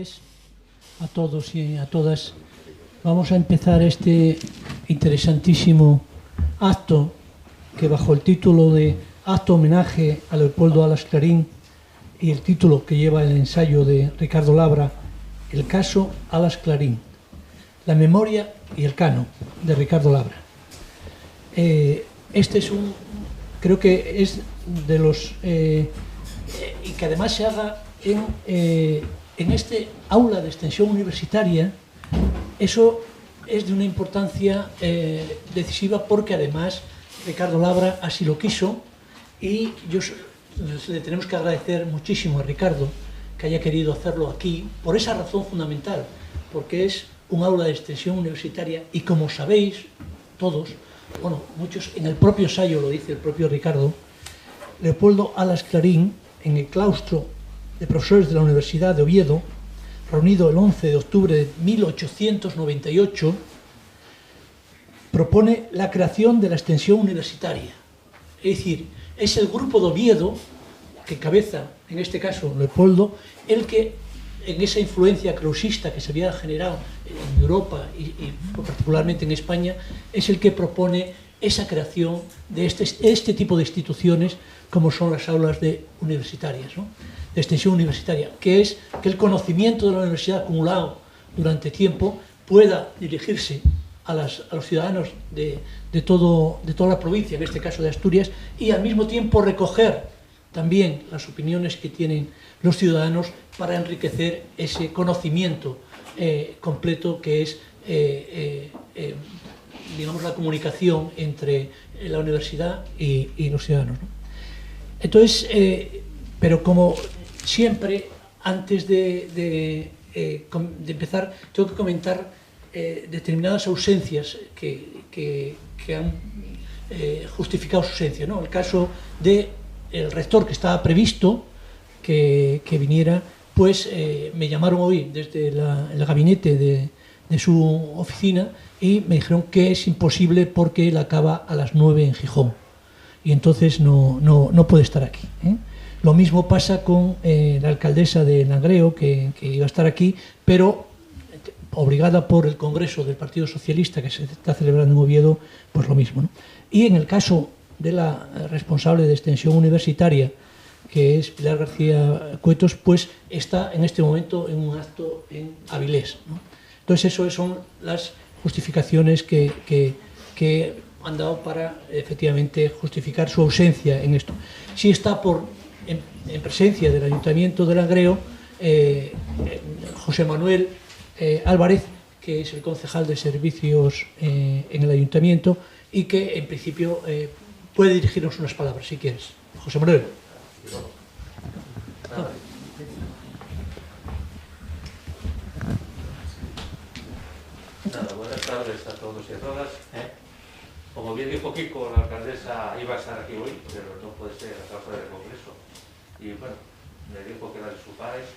tardes a todos y a todas. Vamos a empezar este interesantísimo acto que, bajo el título de Acto Homenaje a Leopoldo Alas Clarín y el título que lleva el ensayo de Ricardo Labra, El caso Alas Clarín, la memoria y el canon, de Ricardo Labra. Este es creo que es de los y que además se haga en este aula de extensión universitaria. Eso es de una importancia decisiva, porque además Ricardo Labra así lo quiso, y le tenemos que agradecer muchísimo a Ricardo que haya querido hacerlo aquí, por esa razón fundamental, porque es un aula de extensión universitaria y, como sabéis todos, bueno, muchos, en el propio ensayo lo dice el propio Ricardo, Leopoldo Alas Clarín, en el claustro de profesores de la Universidad de Oviedo, reunido el 11 de octubre de 1898, propone la creación de la extensión universitaria. Es decir, es el grupo de Oviedo, que cabeza, en este caso, Leopoldo, el que, en esa influencia clausista que se había generado en Europa y particularmente en España, es el que propone esa creación de este tipo de instituciones, como son las aulas universitarias, ¿no? De extensión universitaria, que es que el conocimiento de la universidad acumulado durante tiempo pueda dirigirse a los ciudadanos de toda la provincia, en este caso de Asturias, y al mismo tiempo recoger también las opiniones que tienen los ciudadanos para enriquecer ese conocimiento completo que es, digamos, la comunicación entre la universidad y los ciudadanos, ¿no? Entonces, pero como siempre, antes de empezar, tengo que comentar determinadas ausencias que han justificado su ausencia, ¿no? El caso del rector, que estaba previsto que viniera, pues me llamaron hoy desde el gabinete de su oficina y me dijeron que es imposible porque él acaba a las 9 en Gijón y entonces no puede estar aquí, ¿eh? Lo mismo pasa con la alcaldesa de Langreo, que iba a estar aquí, pero obligada por el Congreso del Partido Socialista que se está celebrando en Oviedo, pues lo mismo, ¿no? Y en el caso de la responsable de extensión universitaria, que es Pilar García Cuetos, pues está en este momento en un acto en Avilés, ¿no? Entonces, eso son las justificaciones que han dado para efectivamente justificar su ausencia en esto. Sí está en presencia del Ayuntamiento de Langreo José Manuel Álvarez, que es el concejal de servicios en el Ayuntamiento y que en principio puede dirigirnos unas palabras, si quieres. José Manuel. Nada, buenas tardes a todos y a todas. Como bien dijo Kiko, la alcaldesa iba a estar aquí hoy, pero no puede ser a causa del Congreso. Y bueno, me dijo que era de sus padres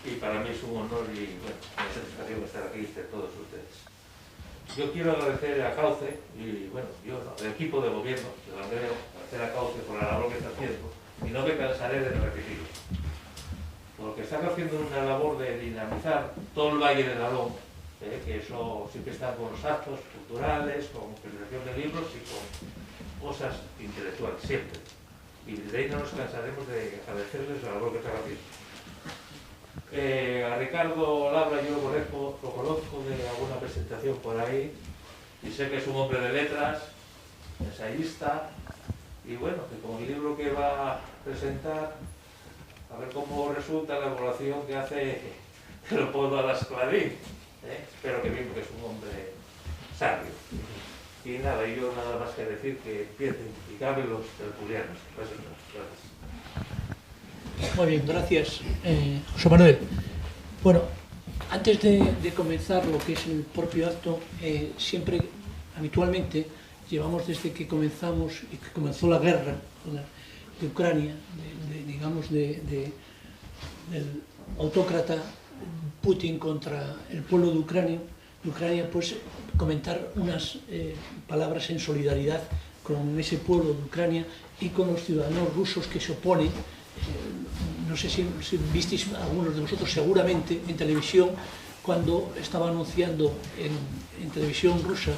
y para mí es un honor y bueno, una satisfacción estar aquí entre todos ustedes. Yo quiero agradecer a Cauce y bueno, yo, el equipo de gobierno de Langreo, agradecer a Cauce por la labor que está haciendo y no me cansaré de repetirlo. Porque están haciendo una labor de dinamizar todo el Valle del Nalón, que eso siempre está con los actos culturales, con presentación de libros y con cosas intelectuales, siempre. Y desde ahí no nos cansaremos de agradecerles la labor que están haciendo. A Ricardo Labra yo lo conozco de alguna presentación por ahí y sé que es un hombre de letras, ensayista, y bueno, que con el libro que va a presentar, a ver cómo resulta la evaluación que hace Leopoldo Alas Clarín. Espero que bien, porque es un hombre sabio. Y nada, yo nada más que decir que empiecen y caben los tertulianos. Gracias. Muy bien, gracias, José Manuel. Bueno, antes de comenzar lo que es el propio acto, siempre, habitualmente, llevamos desde que comenzamos y que comenzó la guerra de Ucrania, digamos, del autócrata Putin contra el pueblo de Ucrania, pues comentar unas palabras en solidaridad con ese pueblo de Ucrania y con los ciudadanos rusos que se oponen. no sé si visteis algunos de vosotros seguramente en televisión, cuando estaba anunciando en televisión rusa,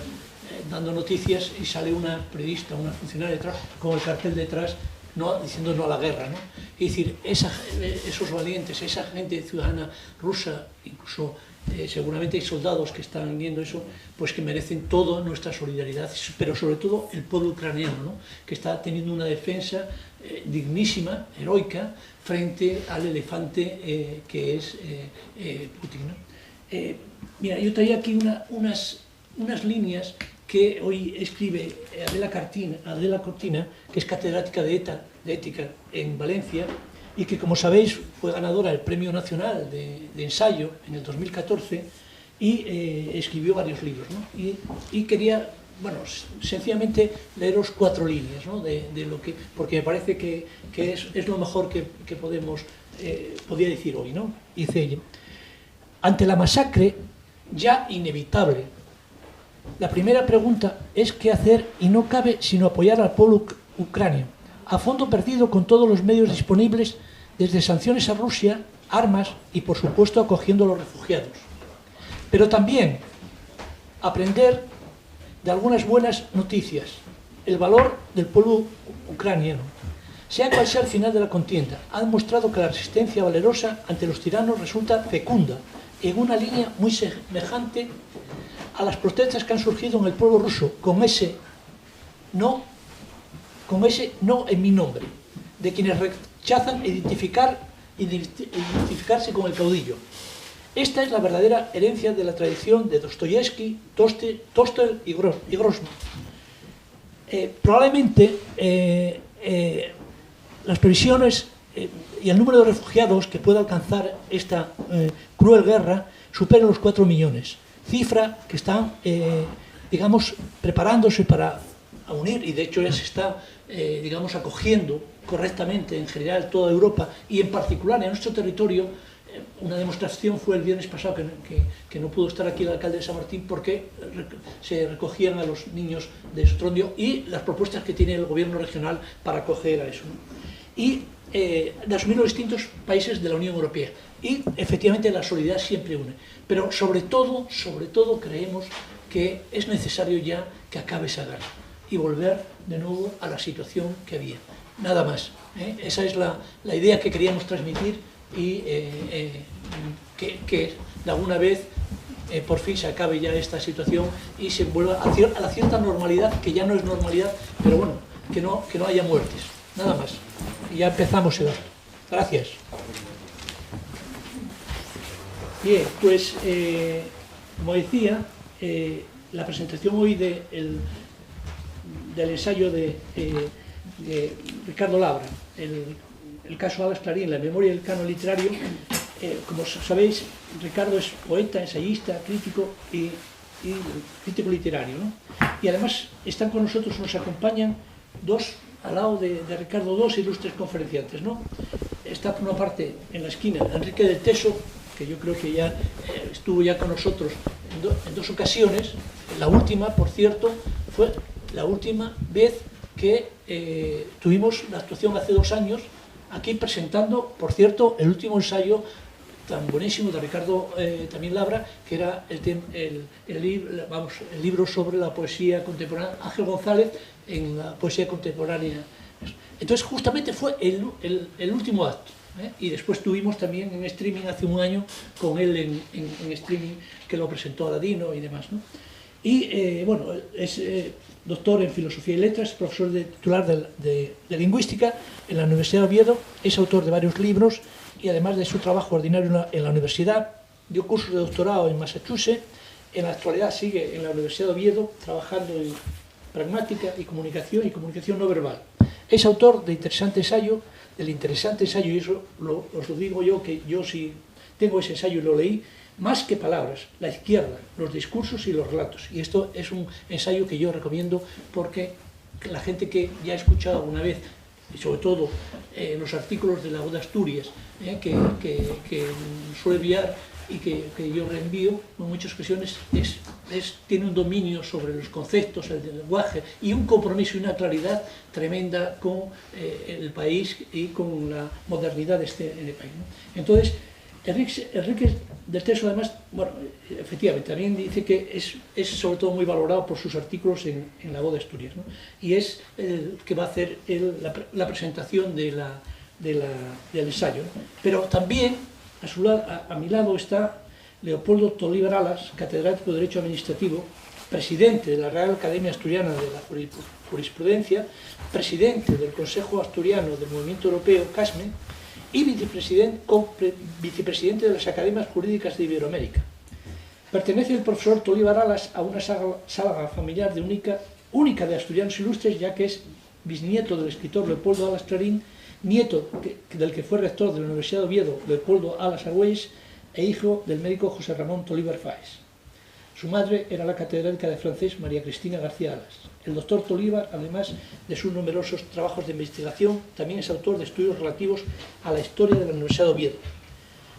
dando noticias, y sale una periodista, una funcionaria detrás, con el cartel detrás, diciendo no a la guerra, ¿no? Es decir, esos valientes, esa gente ciudadana rusa, incluso seguramente hay soldados que están viendo eso, pues que merecen toda nuestra solidaridad, pero sobre todo el pueblo ucraniano, ¿no? Que está teniendo una defensa dignísima, heroica, frente al elefante que es Putin, ¿no? Mira, yo traía aquí unas líneas que hoy escribe Adela Cortina, que es catedrática de ética en Valencia, y que, como sabéis, fue ganadora del Premio Nacional de Ensayo en el 2014, y escribió varios libros, ¿no? Y quería, bueno, sencillamente leeros 4 líneas, ¿no? de lo que, porque me parece que es lo mejor que podía decir hoy, ¿no? Dice ella: ante la masacre ya inevitable, la primera pregunta es qué hacer, y no cabe sino apoyar al pueblo ucranio, a fondo perdido, con todos los medios disponibles, desde sanciones a Rusia, armas y, por supuesto, acogiendo a los refugiados. Pero también aprender de algunas buenas noticias, el valor del pueblo ucraniano. Sea cual sea el final de la contienda, ha demostrado que la resistencia valerosa ante los tiranos resulta fecunda, en una línea muy semejante a las protestas que han surgido en el pueblo ruso, con ese no en mi nombre, de quienes rechazan identificarse con el caudillo. Esta es la verdadera herencia de la tradición de Dostoyevsky, Tolstói y Grozny. Probablemente las previsiones y el número de refugiados que pueda alcanzar esta cruel guerra superen los 4 millones, cifra que están, digamos, preparándose para unir, y de hecho ya se está, digamos, acogiendo correctamente en general toda Europa, y en particular en nuestro territorio. Una demostración fue el viernes pasado, que no pudo estar aquí el alcalde de San Martín, porque se recogían a los niños de Estrondio, y las propuestas que tiene el gobierno regional para acoger a eso, ¿no? Y de asumir los distintos países de la Unión Europea. Y efectivamente la solidaridad siempre une. Pero sobre todo creemos que es necesario ya que acabe esa guerra y volver de nuevo a la situación que había. Nada más. Esa es la idea que queríamos transmitir, y que de alguna vez por fin se acabe ya esta situación y se vuelva a la cierta normalidad, que ya no es normalidad, pero bueno, que no haya muertes. Nada más. Y ya empezamos el acto. Gracias. Bien, pues como decía, la presentación hoy del ensayo de Ricardo Labra, el caso Alas Clarín, la memoria del canon literario. Como sabéis, Ricardo es poeta, ensayista, crítico y crítico literario, ¿no? Y además están con nosotros, nos acompañan al lado de Ricardo, 2 ilustres conferenciantes, ¿no? Está por una parte, en la esquina, Enrique del Teso, que yo creo que ya estuvo ya con nosotros en 2 ocasiones. La última, por cierto, fue la última vez que tuvimos la actuación hace 2 años, aquí presentando, por cierto, el último ensayo tan buenísimo de Ricardo también Labra, que era el libro sobre la poesía contemporánea, Ángel González en la poesía contemporánea. Entonces justamente fue el último acto, y después tuvimos también en streaming hace 1 año con él en streaming, que lo presentó Aladino y demás, ¿no? Y bueno, es doctor en Filosofía y Letras, profesor titular de Lingüística en la Universidad de Oviedo, es autor de varios libros, y además de su trabajo ordinario en la universidad, dio cursos de doctorado en Massachusetts. En la actualidad sigue en la Universidad de Oviedo trabajando en pragmática y comunicación no verbal. Es autor del interesante ensayo, y eso os lo digo yo, que yo sí tengo ese ensayo y lo leí, Más que palabras, la izquierda, los discursos y los relatos. Y esto es un ensayo que yo recomiendo, porque la gente que ya ha escuchado alguna vez, y sobre todo los artículos de La Voz de Asturias, que suele enviar y que yo reenvío en muchas ocasiones, tiene un dominio sobre los conceptos, el lenguaje y un compromiso y una claridad tremenda con el país y con la modernidad en el país, ¿no? Entonces, Enrique del Teso, además, bueno, efectivamente, también dice que es sobre todo muy valorado por sus artículos en La Voz de Asturias, ¿no? Y es el que va a hacer la presentación del ensayo, ¿no? Pero también, a mi lado, está Leopoldo Tolívar Alas, catedrático de Derecho Administrativo, presidente de la Real Academia Asturiana de la Jurisprudencia, presidente del Consejo Asturiano del Movimiento Europeo, CASME, y vicepresidente de las Academias Jurídicas de Iberoamérica. Pertenece el profesor Tolívar Alas a una saga familiar única de asturianos ilustres, ya que es bisnieto del escritor Leopoldo Alas Clarín, nieto del que fue rector de la Universidad de Oviedo, Leopoldo Alas Argüelles, e hijo del médico José Ramón Tolívar Fáez. Su madre era la catedrática de francés María Cristina García Alas. El doctor Tolívar, además de sus numerosos trabajos de investigación, también es autor de estudios relativos a la historia de la Universidad de Oviedo,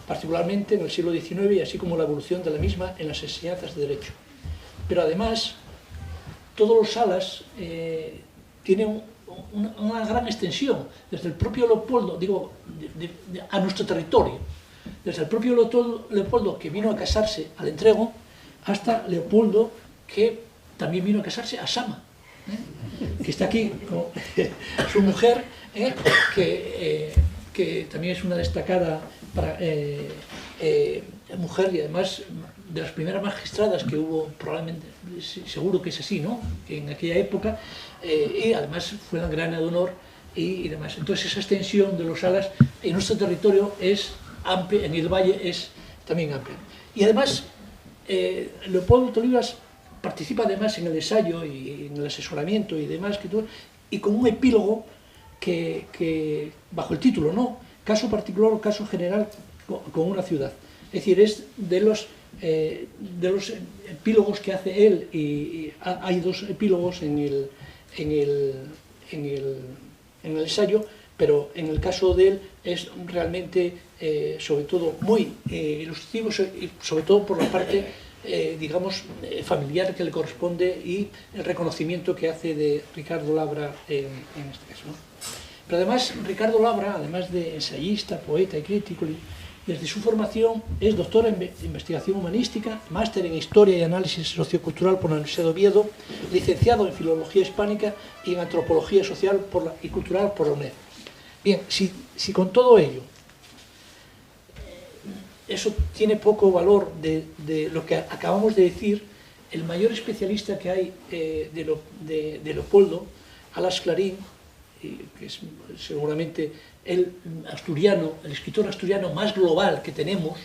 particularmente en el siglo XIX y así como la evolución de la misma en las enseñanzas de Derecho. Pero además, todos los Alas tienen una gran extensión, desde el propio Leopoldo, a nuestro territorio, desde el propio Leopoldo que vino a casarse al Entrego, hasta Leopoldo, que también vino a casarse a Sama, que está aquí con su mujer, que también es una destacada mujer y además de las primeras magistradas que hubo, probablemente, seguro que es así, ¿no?, en aquella época, y además fue una gran de honor y demás. Entonces esa extensión de los Alas en nuestro territorio es amplia, en el valle es también amplia. Y además, Leopoldo Tolívar participa además en el ensayo y en el asesoramiento y demás, y con un epílogo que bajo el título, ¿no?, caso particular o caso general con una ciudad. Es decir, es de los epílogos que hace él, y hay dos epílogos en el ensayo, pero en el caso de él es realmente, sobre todo, muy ilustrativo, sobre todo por la parte, digamos, familiar que le corresponde y el reconocimiento que hace de Ricardo Labra en este caso, ¿no? Pero además, Ricardo Labra, además de ensayista, poeta y crítico, desde su formación es doctor en investigación humanística, máster en historia y análisis sociocultural por la Universidad de Oviedo, licenciado en filología hispánica y en antropología social y cultural por la UNED. Bien, si con todo ello eso tiene poco valor de lo que acabamos de decir, el mayor especialista que hay de Leopoldo Alas Clarín, que es seguramente el escritor asturiano más global que tenemos,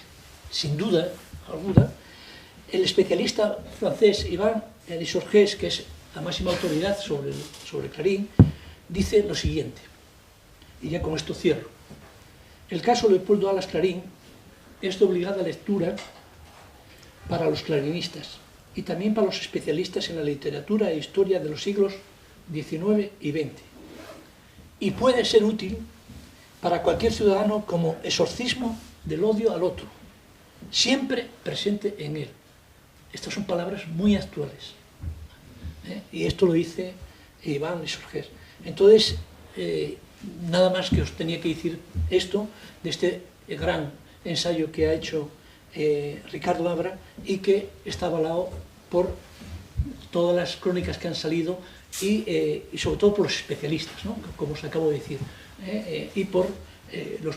sin duda alguna, el especialista francés Yvan Lisorgés, que es la máxima autoridad sobre Clarín, dice lo siguiente, y ya con esto cierro. El caso Leopoldo Alas Clarín es de obligada lectura para los clarinistas y también para los especialistas en la literatura e historia de los siglos XIX y XX. Y puede ser útil para cualquier ciudadano como exorcismo del odio al otro, siempre presente en él. Estas son palabras muy actuales, y esto lo dice Yvan Lisorgés. Entonces, nada más que os tenía que decir esto de este gran ensayo que ha hecho Ricardo Labra y que está avalado por todas las crónicas que han salido y sobre todo por los especialistas, ¿no?, como os acabo de decir, y por los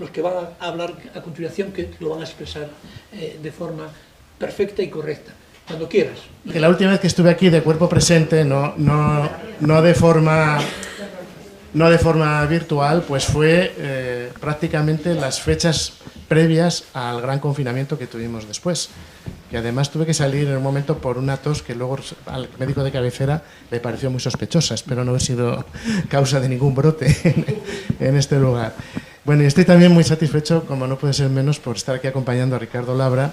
que van a hablar a continuación, que lo van a expresar de forma perfecta y correcta. Cuando quieras. Que la última vez que estuve aquí de cuerpo presente, no de forma virtual, pues fue prácticamente las fechas previas al gran confinamiento que tuvimos después, que además tuve que salir en un momento por una tos que luego al médico de cabecera le pareció muy sospechosa. Espero no haber sido causa de ningún brote en este lugar. Bueno, y estoy también muy satisfecho, como no puede ser menos, por estar aquí acompañando a Ricardo Labra,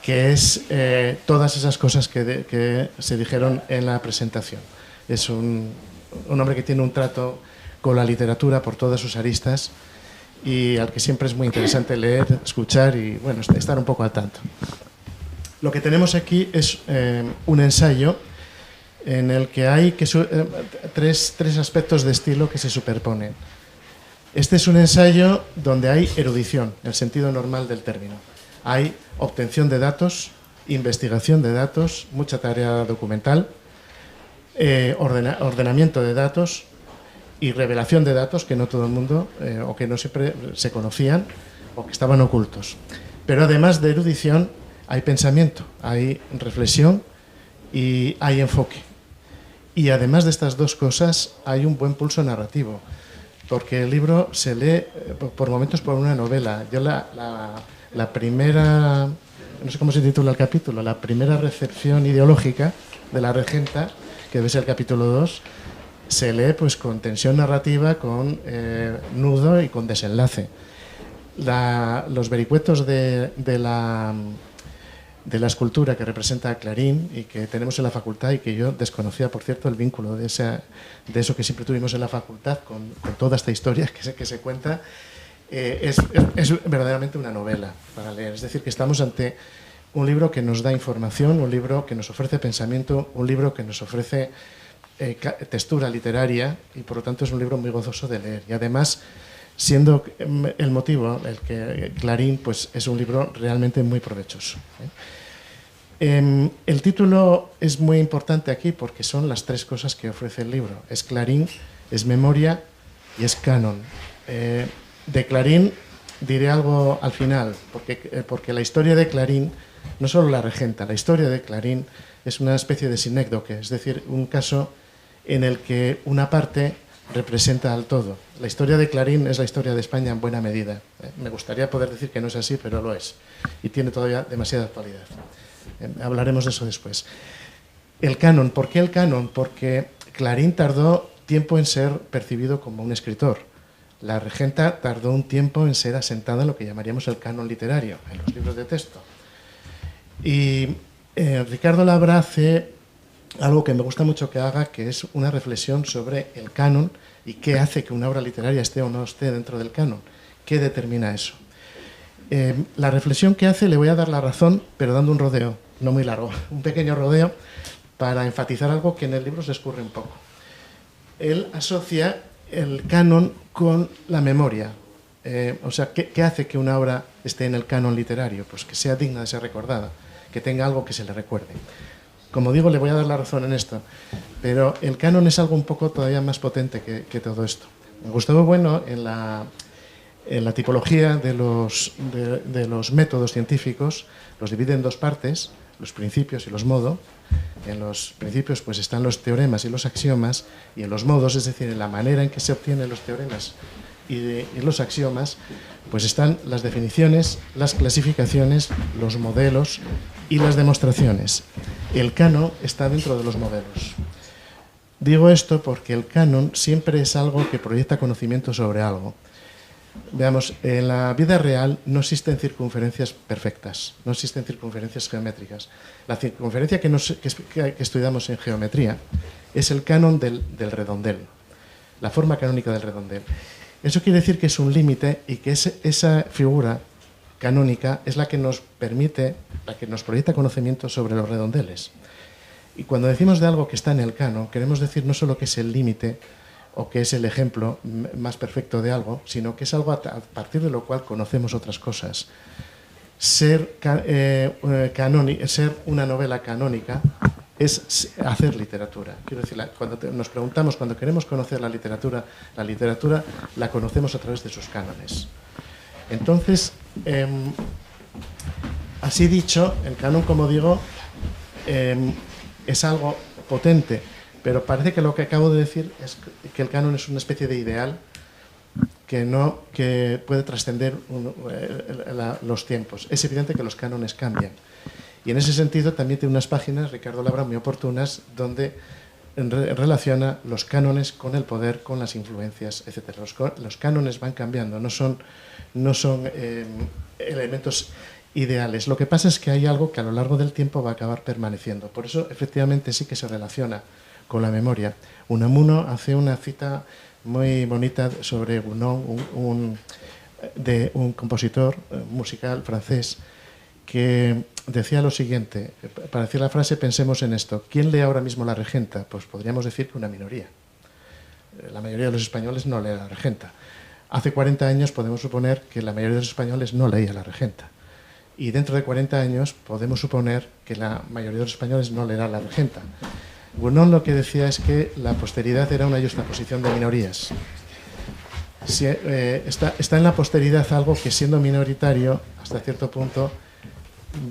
que es todas esas cosas que se dijeron en la presentación. Es un hombre que tiene un trato con la literatura por todas sus aristas y al que siempre es muy interesante leer, escuchar y bueno, estar un poco al tanto. Lo que tenemos aquí es un ensayo en el que hay tres aspectos de estilo que se superponen. Este es un ensayo donde hay erudición, en el sentido normal del término. Hay obtención de datos, investigación de datos, mucha tarea documental, ordenamiento de datos y revelación de datos que no todo el mundo o que no siempre se conocían o que estaban ocultos. Pero además de erudición hay pensamiento, hay reflexión y hay enfoque. Y además de estas dos cosas hay un buen pulso narrativo, porque el libro se lee por momentos por una novela. Yo la primera, no sé cómo se titula el capítulo, la primera recepción ideológica de la regenta, que debe ser el capítulo 2, se lee pues con tensión narrativa, con nudo y con desenlace. Los vericuetos de la escultura que representa a Clarín y que tenemos en la facultad y que yo desconocía, por cierto, el vínculo de eso que siempre tuvimos en la facultad con toda esta historia que se cuenta, es verdaderamente una novela para leer. Es decir, que estamos ante un libro que nos da información, un libro que nos ofrece pensamiento, un libro que nos ofrece textura literaria y por lo tanto es un libro muy gozoso de leer. Y además, siendo el motivo el que Clarín, pues es un libro realmente muy provechoso. El título es muy importante aquí porque son las tres cosas que ofrece el libro. Es Clarín, es memoria y es canon. De Clarín diré algo al final, porque la historia de Clarín, no solo la regenta, la historia de Clarín es una especie de sinécdoque, es decir, un caso en el que una parte representa al todo. La historia de Clarín es la historia de España en buena medida. Me gustaría poder decir que no es así, pero lo es. Y tiene todavía demasiada actualidad. Hablaremos de eso después. El canon. ¿Por qué el canon? Porque Clarín tardó tiempo en ser percibido como un escritor. La regenta tardó un tiempo en ser asentada en lo que llamaríamos el canon literario, en los libros de texto. Y Ricardo Labra hace algo que me gusta mucho que haga, que es una reflexión sobre el canon y qué hace que una obra literaria esté o no esté dentro del canon. ¿Qué determina eso? La reflexión que hace le voy a dar la razón, pero dando un rodeo, no muy largo, un pequeño rodeo, para enfatizar algo que en el libro se escurre un poco. Él asocia el canon con la memoria. O sea, ¿qué hace que una obra esté en el canon literario? Pues que sea digna de ser recordada, que tenga algo que se le recuerde. Como digo, le voy a dar la razón en esto, pero el canon es algo un poco todavía más potente que todo esto. Gustavo Bueno, en la tipología de los métodos científicos, los divide en dos partes, los principios y los modos. En los principios pues están los teoremas y los axiomas, y en los modos, es decir, en la manera en que se obtienen los teoremas y los axiomas, pues están las definiciones, las clasificaciones, los modelos y las demostraciones. El canon está dentro de los modelos. Digo esto porque el canon siempre es algo que proyecta conocimiento sobre algo. Veamos, en la vida real no existen circunferencias perfectas, no existen circunferencias geométricas. La circunferencia que estudiamos en geometría es el canon del redondel, la forma canónica del redondel. Eso quiere decir que es un límite y que esa figura canónica es la que nos permite, la que nos proyecta conocimiento sobre los redondeles. Y cuando decimos de algo que está en el canon, queremos decir no solo que es el límite o que es el ejemplo más perfecto de algo, sino que es algo a partir de lo cual conocemos otras cosas. Ser una novela canónica es hacer literatura. Quiero decir, cuando nos preguntamos, cuando queremos conocer la literatura la conocemos a través de sus cánones. Entonces, así dicho, el canon, como digo, es algo potente, pero parece que lo que acabo de decir es que el canon es una especie de ideal que puede trascender los tiempos. Es evidente que los cánones cambian. Y en ese sentido también tiene unas páginas, Ricardo Labra, muy oportunas, donde relaciona los cánones con el poder, con las influencias, etc. Los cánones van cambiando, no son elementos ideales. Lo que pasa es que hay algo que a lo largo del tiempo va a acabar permaneciendo. Por eso, efectivamente, sí que se relaciona con la memoria. Unamuno hace una cita muy bonita sobre Gounod, de un compositor musical francés que decía lo siguiente: para decir la frase pensemos en esto, ¿quién lee ahora mismo La Regenta? Pues podríamos decir que una minoría. La mayoría de los españoles no lee La Regenta. Hace 40 años podemos suponer que la mayoría de los españoles no leía La Regenta. Y dentro de 40 años podemos suponer que la mayoría de los españoles no leerá La Regenta. Gounod lo que decía es que la posteridad era una justaposición de minorías. Si, está en la posteridad algo que, siendo minoritario, hasta cierto punto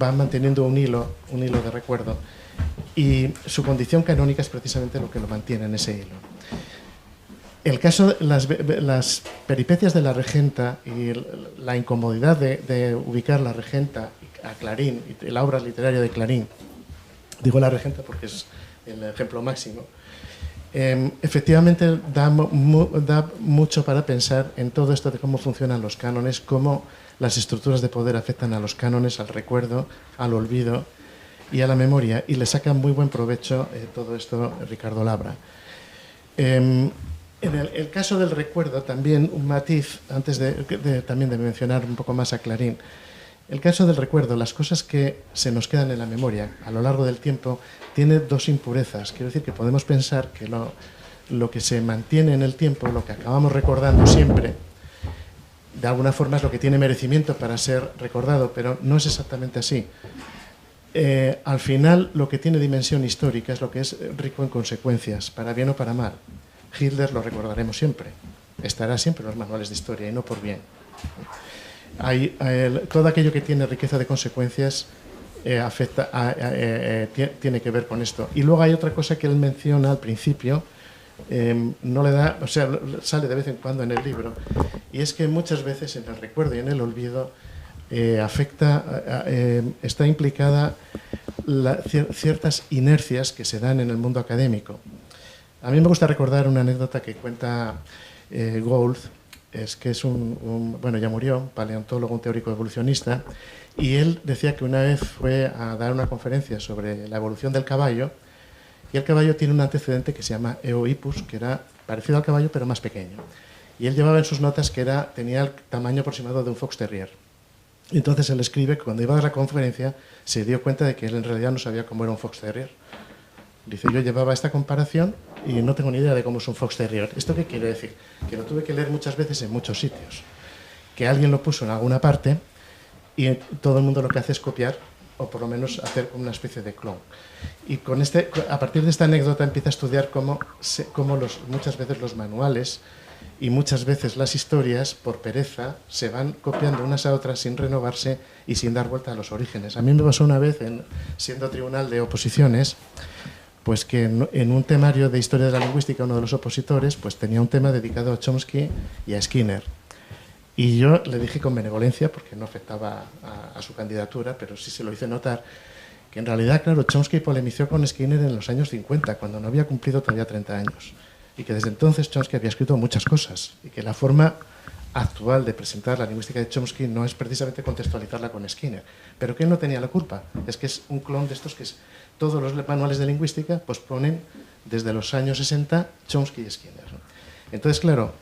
va manteniendo un hilo de recuerdo, y su condición canónica es precisamente lo que lo mantiene en ese hilo. El caso, las peripecias de La Regenta y la incomodidad de ubicar La Regenta a Clarín, y la obra literaria de Clarín, digo La Regenta porque es el ejemplo máximo, efectivamente da mucho para pensar en todo esto de cómo funcionan los cánones, cómo las estructuras de poder afectan a los cánones, al recuerdo, al olvido y a la memoria, y le saca muy buen provecho todo esto Ricardo Labra. En el caso del recuerdo, también un matiz, antes también de mencionar un poco más a Clarín, el caso del recuerdo, las cosas que se nos quedan en la memoria a lo largo del tiempo, tiene dos impurezas. Quiero decir que podemos pensar que lo que se mantiene en el tiempo, lo que acabamos recordando siempre, de alguna forma es lo que tiene merecimiento para ser recordado, pero no es exactamente así. Al final, lo que tiene dimensión histórica es lo que es rico en consecuencias, para bien o para mal. Hitler lo recordaremos siempre, estará siempre en los manuales de historia y no por bien. Todo aquello que tiene riqueza de consecuencias tiene que ver con esto. Y luego hay otra cosa que él menciona al principio, no le da, o sea, sale de vez en cuando en el libro, y es que muchas veces en el recuerdo y en el olvido está implicada ciertas inercias que se dan en el mundo académico. A mí me gusta recordar una anécdota que cuenta Gould, que es bueno, ya murió, un paleontólogo, un teórico evolucionista, y él decía que una vez fue a dar una conferencia sobre la evolución del caballo, y el caballo tiene un antecedente que se llama Eohippus, que era parecido al caballo pero más pequeño. Y él llevaba en sus notas que tenía el tamaño aproximado de un fox terrier. Y entonces él escribe que cuando iba a dar la conferencia se dio cuenta de que él en realidad no sabía cómo era un fox terrier. Dice, yo llevaba esta comparación y no tengo ni idea de cómo es un fox terrier. ¿Esto qué quiere decir? Que lo tuve que leer muchas veces en muchos sitios. Que alguien lo puso en alguna parte y todo el mundo lo que hace es copiar, o por lo menos hacer una especie de clon. Y a partir de esta anécdota empieza a estudiar cómo muchas veces los manuales y muchas veces las historias, por pereza, se van copiando unas a otras sin renovarse y sin dar vuelta a los orígenes. A mí me pasó una vez, siendo tribunal de oposiciones, pues que en un temario de historia de la lingüística uno de los opositores pues tenía un tema dedicado a Chomsky y a Skinner. Y yo le dije con benevolencia, porque no afectaba a su candidatura, pero sí se lo hice notar, que en realidad, claro, Chomsky polemizó con Skinner en los años 50, cuando no había cumplido todavía 30 años. Y que desde entonces Chomsky había escrito muchas cosas. Y que la forma actual de presentar la lingüística de Chomsky no es precisamente contextualizarla con Skinner. Pero que él no tenía la culpa. Es que es un clon de estos que todos los manuales de lingüística pues ponen desde los años 60 Chomsky y Skinner, ¿no? Entonces, claro,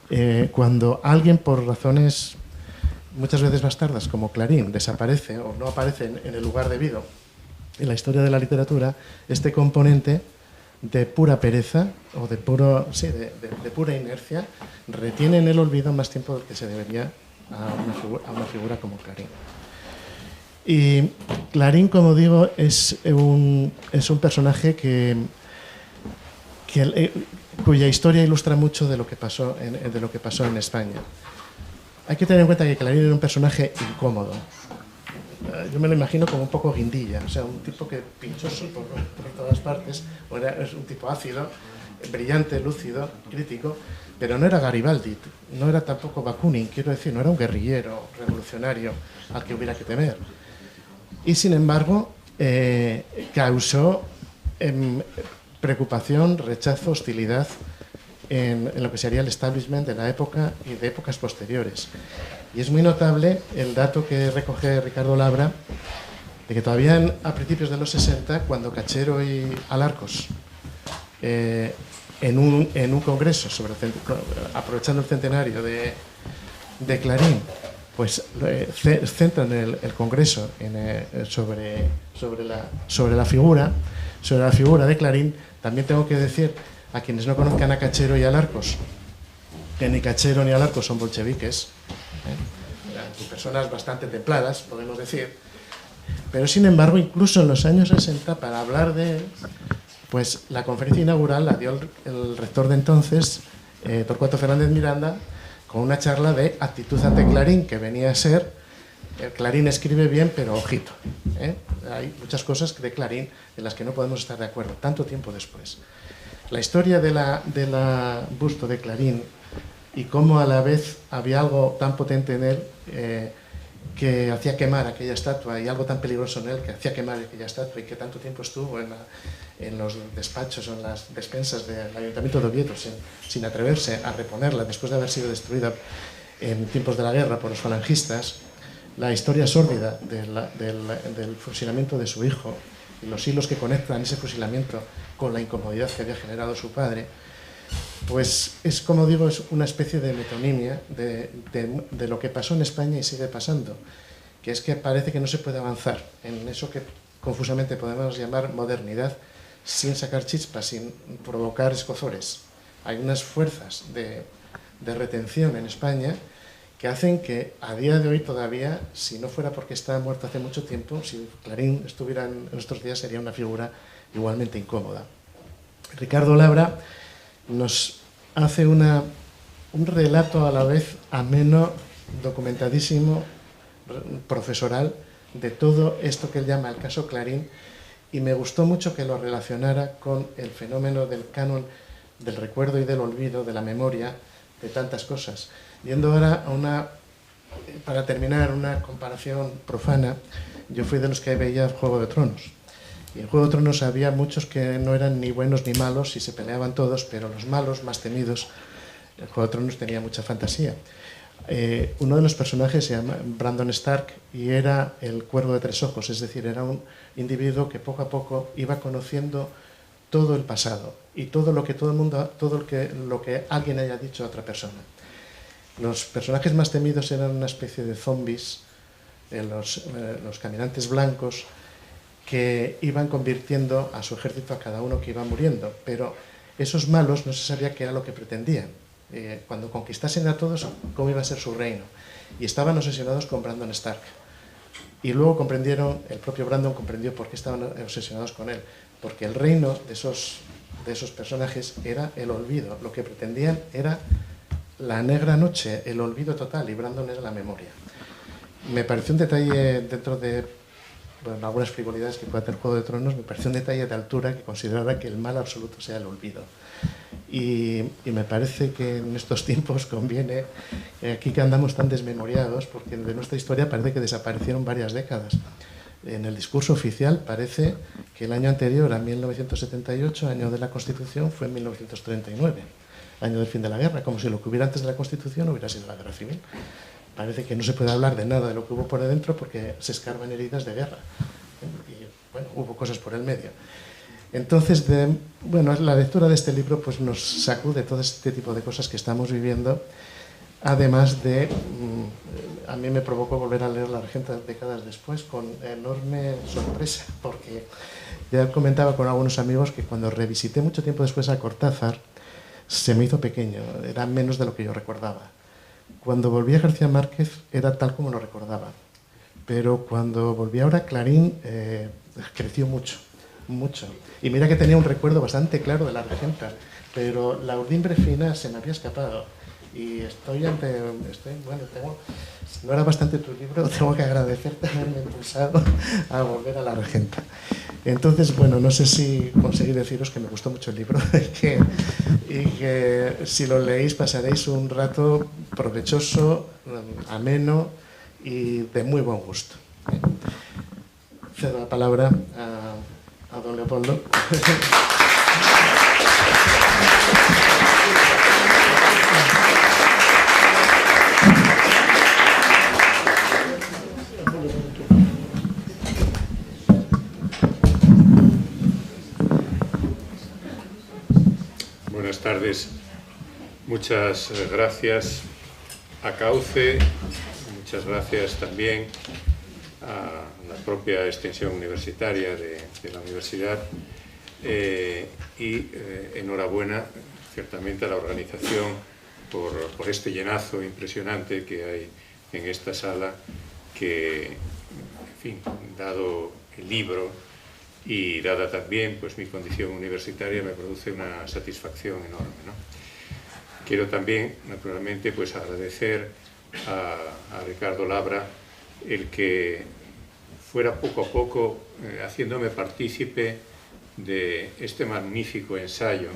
cuando alguien por razones muchas veces bastardas como Clarín desaparece o no aparece en el lugar debido en la historia de la literatura, este componente de pura pereza o de pura inercia retiene en el olvido más tiempo del que se debería a una figura como Clarín. Y Clarín, como digo, es un personaje cuya historia ilustra mucho de lo que pasó en España. Hay que tener en cuenta que Clarín era un personaje incómodo. Yo me lo imagino como un poco guindilla, o sea, un tipo que pinchoso por todas partes, es un tipo ácido, brillante, lúcido, crítico, pero no era Garibaldi, no era tampoco Bakunin, quiero decir, no era un guerrillero revolucionario al que hubiera que temer. Y sin embargo, causó preocupación, rechazo, hostilidad en lo que sería el establishment de la época y de épocas posteriores. Y es muy notable el dato que recoge Ricardo Labra, de que todavía a principios de los 60, cuando Cachero y Alarcos, en un congreso aprovechando el centenario de Clarín, pues centran el Congreso sobre la figura de Clarín. También tengo que decir a quienes no conozcan a Cachero y a Alarcos que ni Cachero ni Alarcos son bolcheviques, personas bastante templadas, podemos decir, pero sin embargo, incluso en los años 60, para hablar de él, pues la conferencia inaugural la dio el rector de entonces, Torcuato Fernández Miranda, con una charla de actitud ante Clarín, que venía a ser, Clarín escribe bien, pero ojito, hay muchas cosas de Clarín en las que no podemos estar de acuerdo, tanto tiempo después. La historia de la busto de Clarín y cómo a la vez había algo tan potente en él que hacía quemar aquella estatua, y algo tan peligroso en él que hacía quemar aquella estatua, y que tanto tiempo estuvo en los despachos o en las despensas del Ayuntamiento de Oviedo sin atreverse a reponerla después de haber sido destruida en tiempos de la guerra por los falangistas. La historia sórdida del fusilamiento de su hijo y los hilos que conectan ese fusilamiento con la incomodidad que había generado su padre, pues es, como digo, es una especie de metonimia de lo que pasó en España y sigue pasando, que es que parece que no se puede avanzar en eso que confusamente podemos llamar modernidad sin sacar chispas, sin provocar escozores. Hay unas fuerzas de retención en España que hacen que a día de hoy todavía, si no fuera porque está muerto hace mucho tiempo, si Clarín estuviera en nuestros días sería una figura igualmente incómoda. Ricardo Labra nos hace un relato a la vez ameno, documentadísimo, profesoral, de todo esto que él llama el caso Clarín, y me gustó mucho que lo relacionara con el fenómeno del canon del recuerdo y del olvido, de la memoria, de tantas cosas. Yendo ahora para terminar, una comparación profana, yo fui de los que veía Juego de Tronos. Y en Juego de Tronos había muchos que no eran ni buenos ni malos y se peleaban todos, pero los malos más temidos, en Juego de Tronos tenía mucha fantasía. Uno de los personajes se llama Brandon Stark y era el Cuervo de Tres Ojos, es decir, era un individuo que poco a poco iba conociendo todo el pasado y todo lo que alguien haya dicho a otra persona. Los personajes más temidos eran una especie de zombies, los caminantes blancos, que iban convirtiendo a su ejército a cada uno que iba muriendo, pero esos malos no se sabía qué era lo que pretendían. Cuando conquistasen a todos, cómo iba a ser su reino. Y estaban obsesionados con Brandon Stark. Y luego el propio Brandon comprendió por qué estaban obsesionados con él. Porque el reino de esos personajes era el olvido. Lo que pretendían era la negra noche, el olvido total, y Brandon era la memoria. Me pareció un detalle dentro de algunas frivolidades que pueda tener Juego de Tronos, me pareció un detalle de altura que considerara que el mal absoluto sea el olvido. Y me parece que en estos tiempos conviene, aquí que andamos tan desmemoriados, porque de nuestra historia parece que desaparecieron varias décadas. En el discurso oficial parece que el año anterior, a 1978, año de la Constitución, fue en 1939, año del fin de la guerra, como si lo que hubiera antes de la Constitución hubiera sido la guerra civil. Parece que no se puede hablar de nada de lo que hubo por dentro porque se escarban heridas de guerra. Y bueno, hubo cosas por el medio. Entonces, la lectura de este libro pues, nos sacude todo este tipo de cosas que estamos viviendo, además de, a mí me provocó volver a leer La Regenta décadas después con enorme sorpresa, porque ya comentaba con algunos amigos que cuando revisité mucho tiempo después a Cortázar, se me hizo pequeño, era menos de lo que yo recordaba. Cuando volví a García Márquez era tal como lo recordaba, pero cuando volví ahora a Clarín creció mucho, mucho. Y mira que tenía un recuerdo bastante claro de La Regenta, pero la urdimbre fina se me había escapado. Y no era bastante tu libro, tengo que agradecerte haberme impulsado a volver a La Regenta. Entonces, no sé si conseguí deciros que me gustó mucho el libro y que si lo leéis pasaréis un rato provechoso, ameno y de muy buen gusto. Cedo la palabra a don Leopoldo. Buenas tardes. Muchas gracias a Cauce, muchas muchas gracias también a la propia extensión universitaria de la universidad y enhorabuena ciertamente a la organización por este llenazo impresionante que hay en esta sala que, en fin, dado el libro y dada también pues, mi condición universitaria, me produce una satisfacción enorme, ¿no? Quiero también, naturalmente, pues, agradecer a Ricardo Labra el que fuera poco a poco haciéndome partícipe de este magnífico ensayo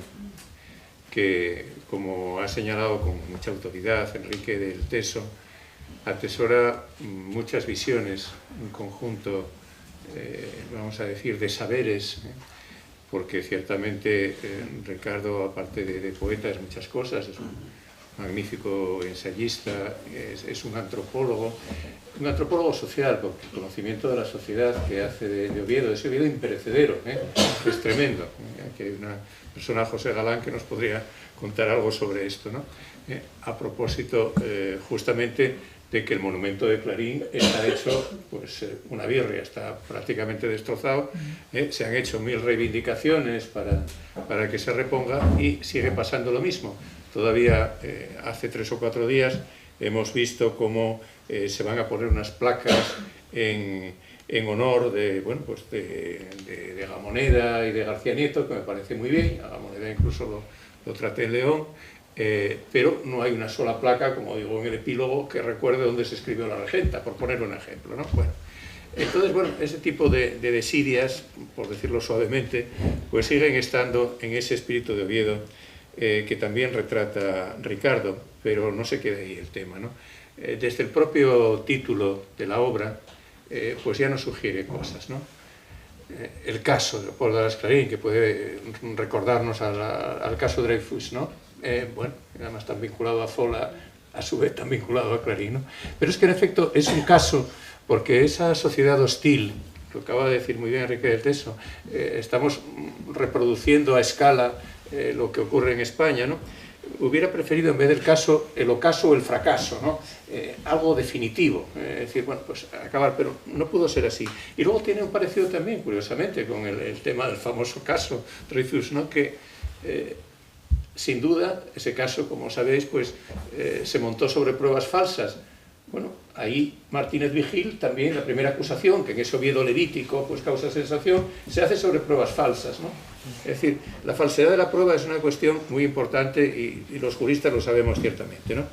que, como ha señalado con mucha autoridad Enrique del Teso, atesora muchas visiones, un conjunto, vamos a decir, de saberes, porque ciertamente Ricardo, aparte de poeta, es muchas cosas, es un magnífico ensayista, es un antropólogo social, porque el conocimiento de la sociedad que hace de Oviedo, de ese Oviedo imperecedero, es tremendo. Aquí hay una persona, José Galán, que nos podría contar algo sobre esto, ¿no? A propósito, justamente, de que el monumento de Clarín está hecho pues, una birria, está prácticamente destrozado, se han hecho 1000 reivindicaciones para que se reponga y sigue pasando lo mismo. Todavía hace 3 o 4 días hemos visto cómo se van a poner unas placas en honor de, bueno, pues de Gamoneda y de García Nieto, que me parece muy bien. A Gamoneda incluso lo traté en León, pero no hay una sola placa, como digo en el epílogo, que recuerde dónde se escribió la regenta, por poner un ejemplo, ¿no? Bueno, entonces, bueno, ese tipo de desidias, por decirlo suavemente, pues siguen estando en ese espíritu de Oviedo que también retrata Ricardo, pero no se queda ahí el tema, ¿no? Desde el propio título de la obra, pues ya nos sugiere cosas, ¿no? El caso de Leopoldo Alas Clarín, que puede recordarnos al caso Dreyfus, ¿no? Bueno, además tan vinculado a Zola, a su vez tan vinculado a Clarín, ¿no? Pero es que en efecto es un caso, porque esa sociedad hostil, lo acaba de decir muy bien Enrique del Teso, estamos reproduciendo a escala lo que ocurre en España, ¿no? Hubiera preferido en vez del caso, el ocaso o el fracaso, ¿no? Algo definitivo, es decir, bueno, pues acabar, pero no pudo ser así. Y luego tiene un parecido también, curiosamente, con el tema del famoso caso Dreyfus, ¿no? Que sin duda, ese caso, como sabéis, pues se montó sobre pruebas falsas. Bueno, ahí Martínez Vigil, también la primera acusación, que en ese Oviedo levítico pues causa sensación, se hace sobre pruebas falsas, ¿no? Es decir, la falsedad de la prueba es una cuestión muy importante y los juristas lo sabemos ciertamente, ¿no?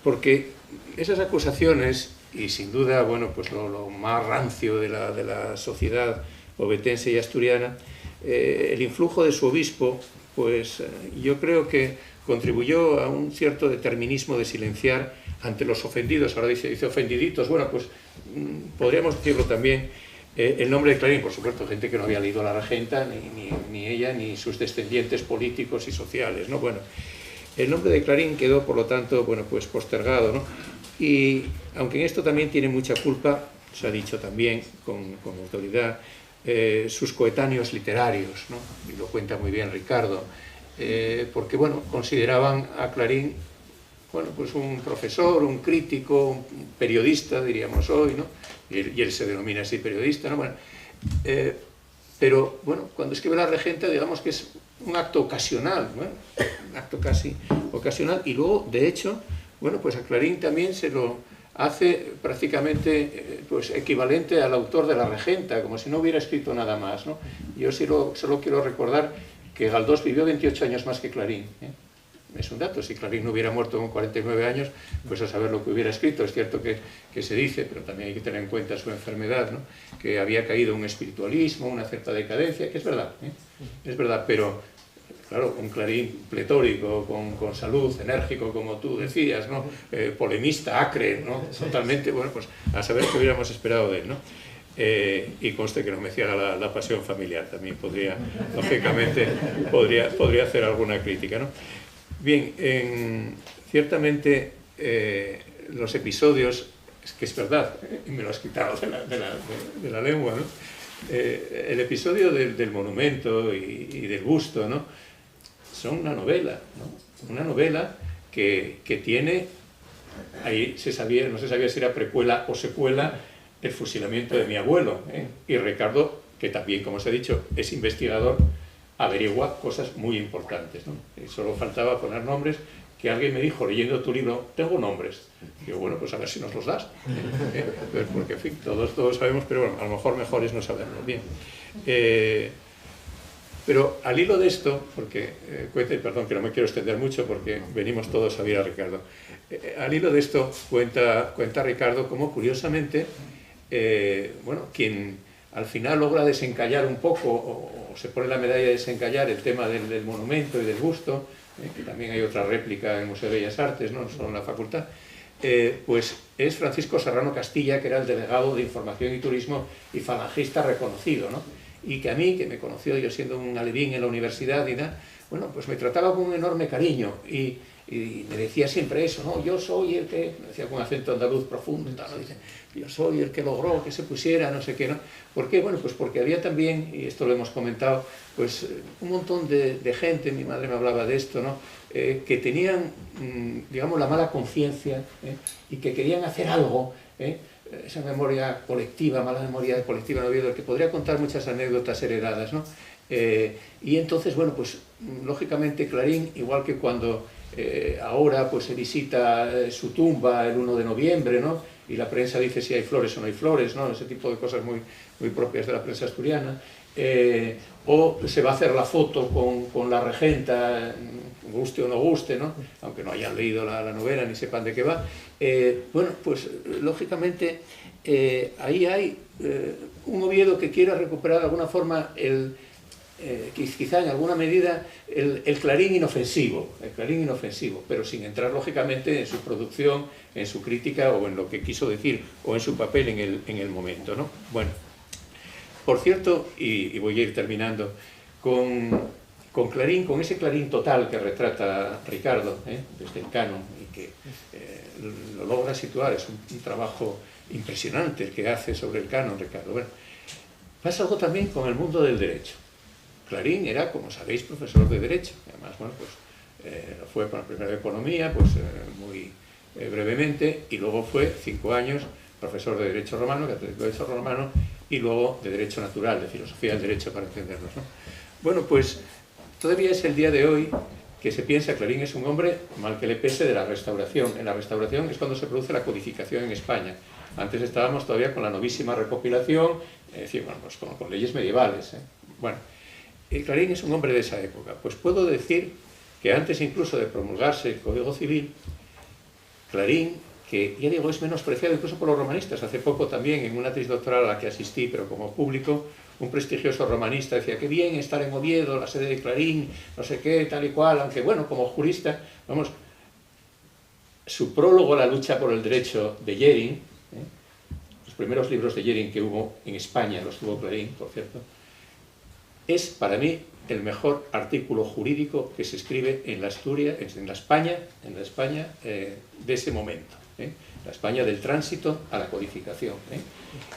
Porque esas acusaciones, y sin duda, bueno, pues lo más rancio de la sociedad ovetense y asturiana, el influjo de su obispo, pues yo creo que contribuyó a un cierto determinismo de silenciar ante los ofendidos, ahora dice ofendiditos, bueno, pues podríamos decirlo también, el nombre de Clarín, por supuesto, gente que no había leído la regenta, ni ella, ni sus descendientes políticos y sociales, ¿no? Bueno, el nombre de Clarín quedó, por lo tanto, bueno, pues postergado, ¿no? Y aunque en esto también tiene mucha culpa, se ha dicho también con autoridad, sus coetáneos literarios, ¿no? Y lo cuenta muy bien Ricardo, porque, bueno, consideraban a Clarín, bueno, pues un profesor, un crítico, un periodista, diríamos hoy, ¿no? Y él se denomina así periodista, ¿no? Bueno, pero, bueno, cuando escribe la regenta, digamos que es un acto ocasional, ¿no? Un acto casi ocasional, y luego, de hecho, bueno, pues a Clarín también se lo hace prácticamente pues, equivalente al autor de la regenta, como si no hubiera escrito nada más, ¿no? Yo solo quiero recordar que Galdós vivió 28 años más que Clarín, ¿eh? Es un dato, si Clarín no hubiera muerto con 49 años, pues a saber lo que hubiera escrito. Es cierto que se dice, pero también hay que tener en cuenta su enfermedad, ¿no? Que había caído un espiritualismo, una cierta decadencia, que es verdad, ¿eh? Es verdad, pero claro, un Clarín pletórico, con salud, enérgico, como tú decías, ¿no? Polemista, acre, ¿no? Totalmente, bueno, pues a saber qué hubiéramos esperado de él, ¿no? Y conste que no me ciega la pasión familiar, también podría, lógicamente, podría hacer alguna crítica, ¿no? Bien, ciertamente los episodios, es que es verdad, y me lo has quitado de la lengua, ¿no? El episodio del monumento y del busto, ¿no? Son una novela, ¿no? Una novela que tiene ahí no se sabía si era precuela o secuela el fusilamiento de mi abuelo, ¿eh? Y Ricardo, que también, como os he dicho, es investigador, averigua cosas muy importantes, ¿no? Y solo faltaba poner nombres, que alguien me dijo, leyendo tu libro, tengo nombres. Y yo, bueno, pues a ver si nos los das. Porque, en fin, todos sabemos, pero bueno, a lo mejor es no saberlo. Bien. Pero al hilo de esto, porque, perdón, que no me quiero extender mucho porque venimos todos a ver a Ricardo. Al hilo de esto cuenta Ricardo cómo, curiosamente, bueno, quien al final logra desencallar un poco, o se pone la medalla de desencallar el tema del monumento y del busto, que también hay otra réplica en el Museo de Bellas Artes, no solo en la facultad, pues es Francisco Serrano Castilla, que era el delegado de Información y Turismo y falangista reconocido, ¿no? Y que a mí, que me conoció yo siendo un alevín en la universidad, bueno, pues me trataba con un enorme cariño y me decía siempre eso, ¿no? Yo soy el que, me decía con acento andaluz profundo, ¿no? Dice, yo soy el que logró que se pusiera, no sé qué, ¿no? ¿Por qué? Bueno, pues porque había también, y esto lo hemos comentado, pues un montón de gente, mi madre me hablaba de esto, ¿no? Que tenían, digamos, la mala conciencia, y que querían hacer algo, esa memoria colectiva, mala memoria colectiva, no del que podría contar muchas anécdotas heredadas, ¿no? Y entonces, bueno, pues lógicamente Clarín, igual que cuando ahora pues se visita su tumba el 1 de noviembre, ¿no? Y la prensa dice si hay flores o no hay flores, ¿no? Ese tipo de cosas muy, muy propias de la prensa asturiana. O se va a hacer la foto con la regenta, guste o no guste, ¿no? Aunque no hayan leído la novela ni sepan de qué va. Bueno, pues lógicamente ahí hay un Oviedo que quiera recuperar de alguna forma quizá en alguna medida el Clarín inofensivo, pero sin entrar lógicamente en su producción, en su crítica o en lo que quiso decir o en su papel en el momento, ¿no? Bueno, por cierto, y voy a ir terminando, con Clarín, con ese Clarín total que retrata Ricardo, desde el canon, y que lo logra situar, es un trabajo impresionante el que hace sobre el canon, Ricardo. Bueno, pasa algo también con el mundo del derecho. Clarín era, como sabéis, profesor de Derecho, además, bueno, pues lo fue para primero de Economía, pues muy brevemente, y luego fue 5 años profesor de Derecho Romano, catedrático de Derecho Romano, y luego de Derecho Natural, de Filosofía del Derecho, para entendernos, ¿no? Bueno, pues todavía es el día de hoy que se piensa que Clarín es un hombre, mal que le pese, de la Restauración. En la Restauración es cuando se produce la codificación en España. Antes estábamos todavía con la novísima recopilación, es decir, bueno, pues con leyes medievales, Bueno, Clarín es un hombre de esa época. Pues puedo decir que antes incluso de promulgarse el Código Civil, Clarín, que ya digo es menospreciado incluso por los romanistas, hace poco también en una tesis doctoral a la que asistí, pero como público, un prestigioso romanista decía que bien estar en Oviedo, la sede de Clarín, no sé qué, tal y cual, aunque bueno, como jurista, vamos, su prólogo a la lucha por el derecho de Jhering, los primeros libros de Jhering que hubo en España, los tuvo Clarín, por cierto, es para mí el mejor artículo jurídico que se escribe en la España de ese momento, la España del tránsito a la codificación.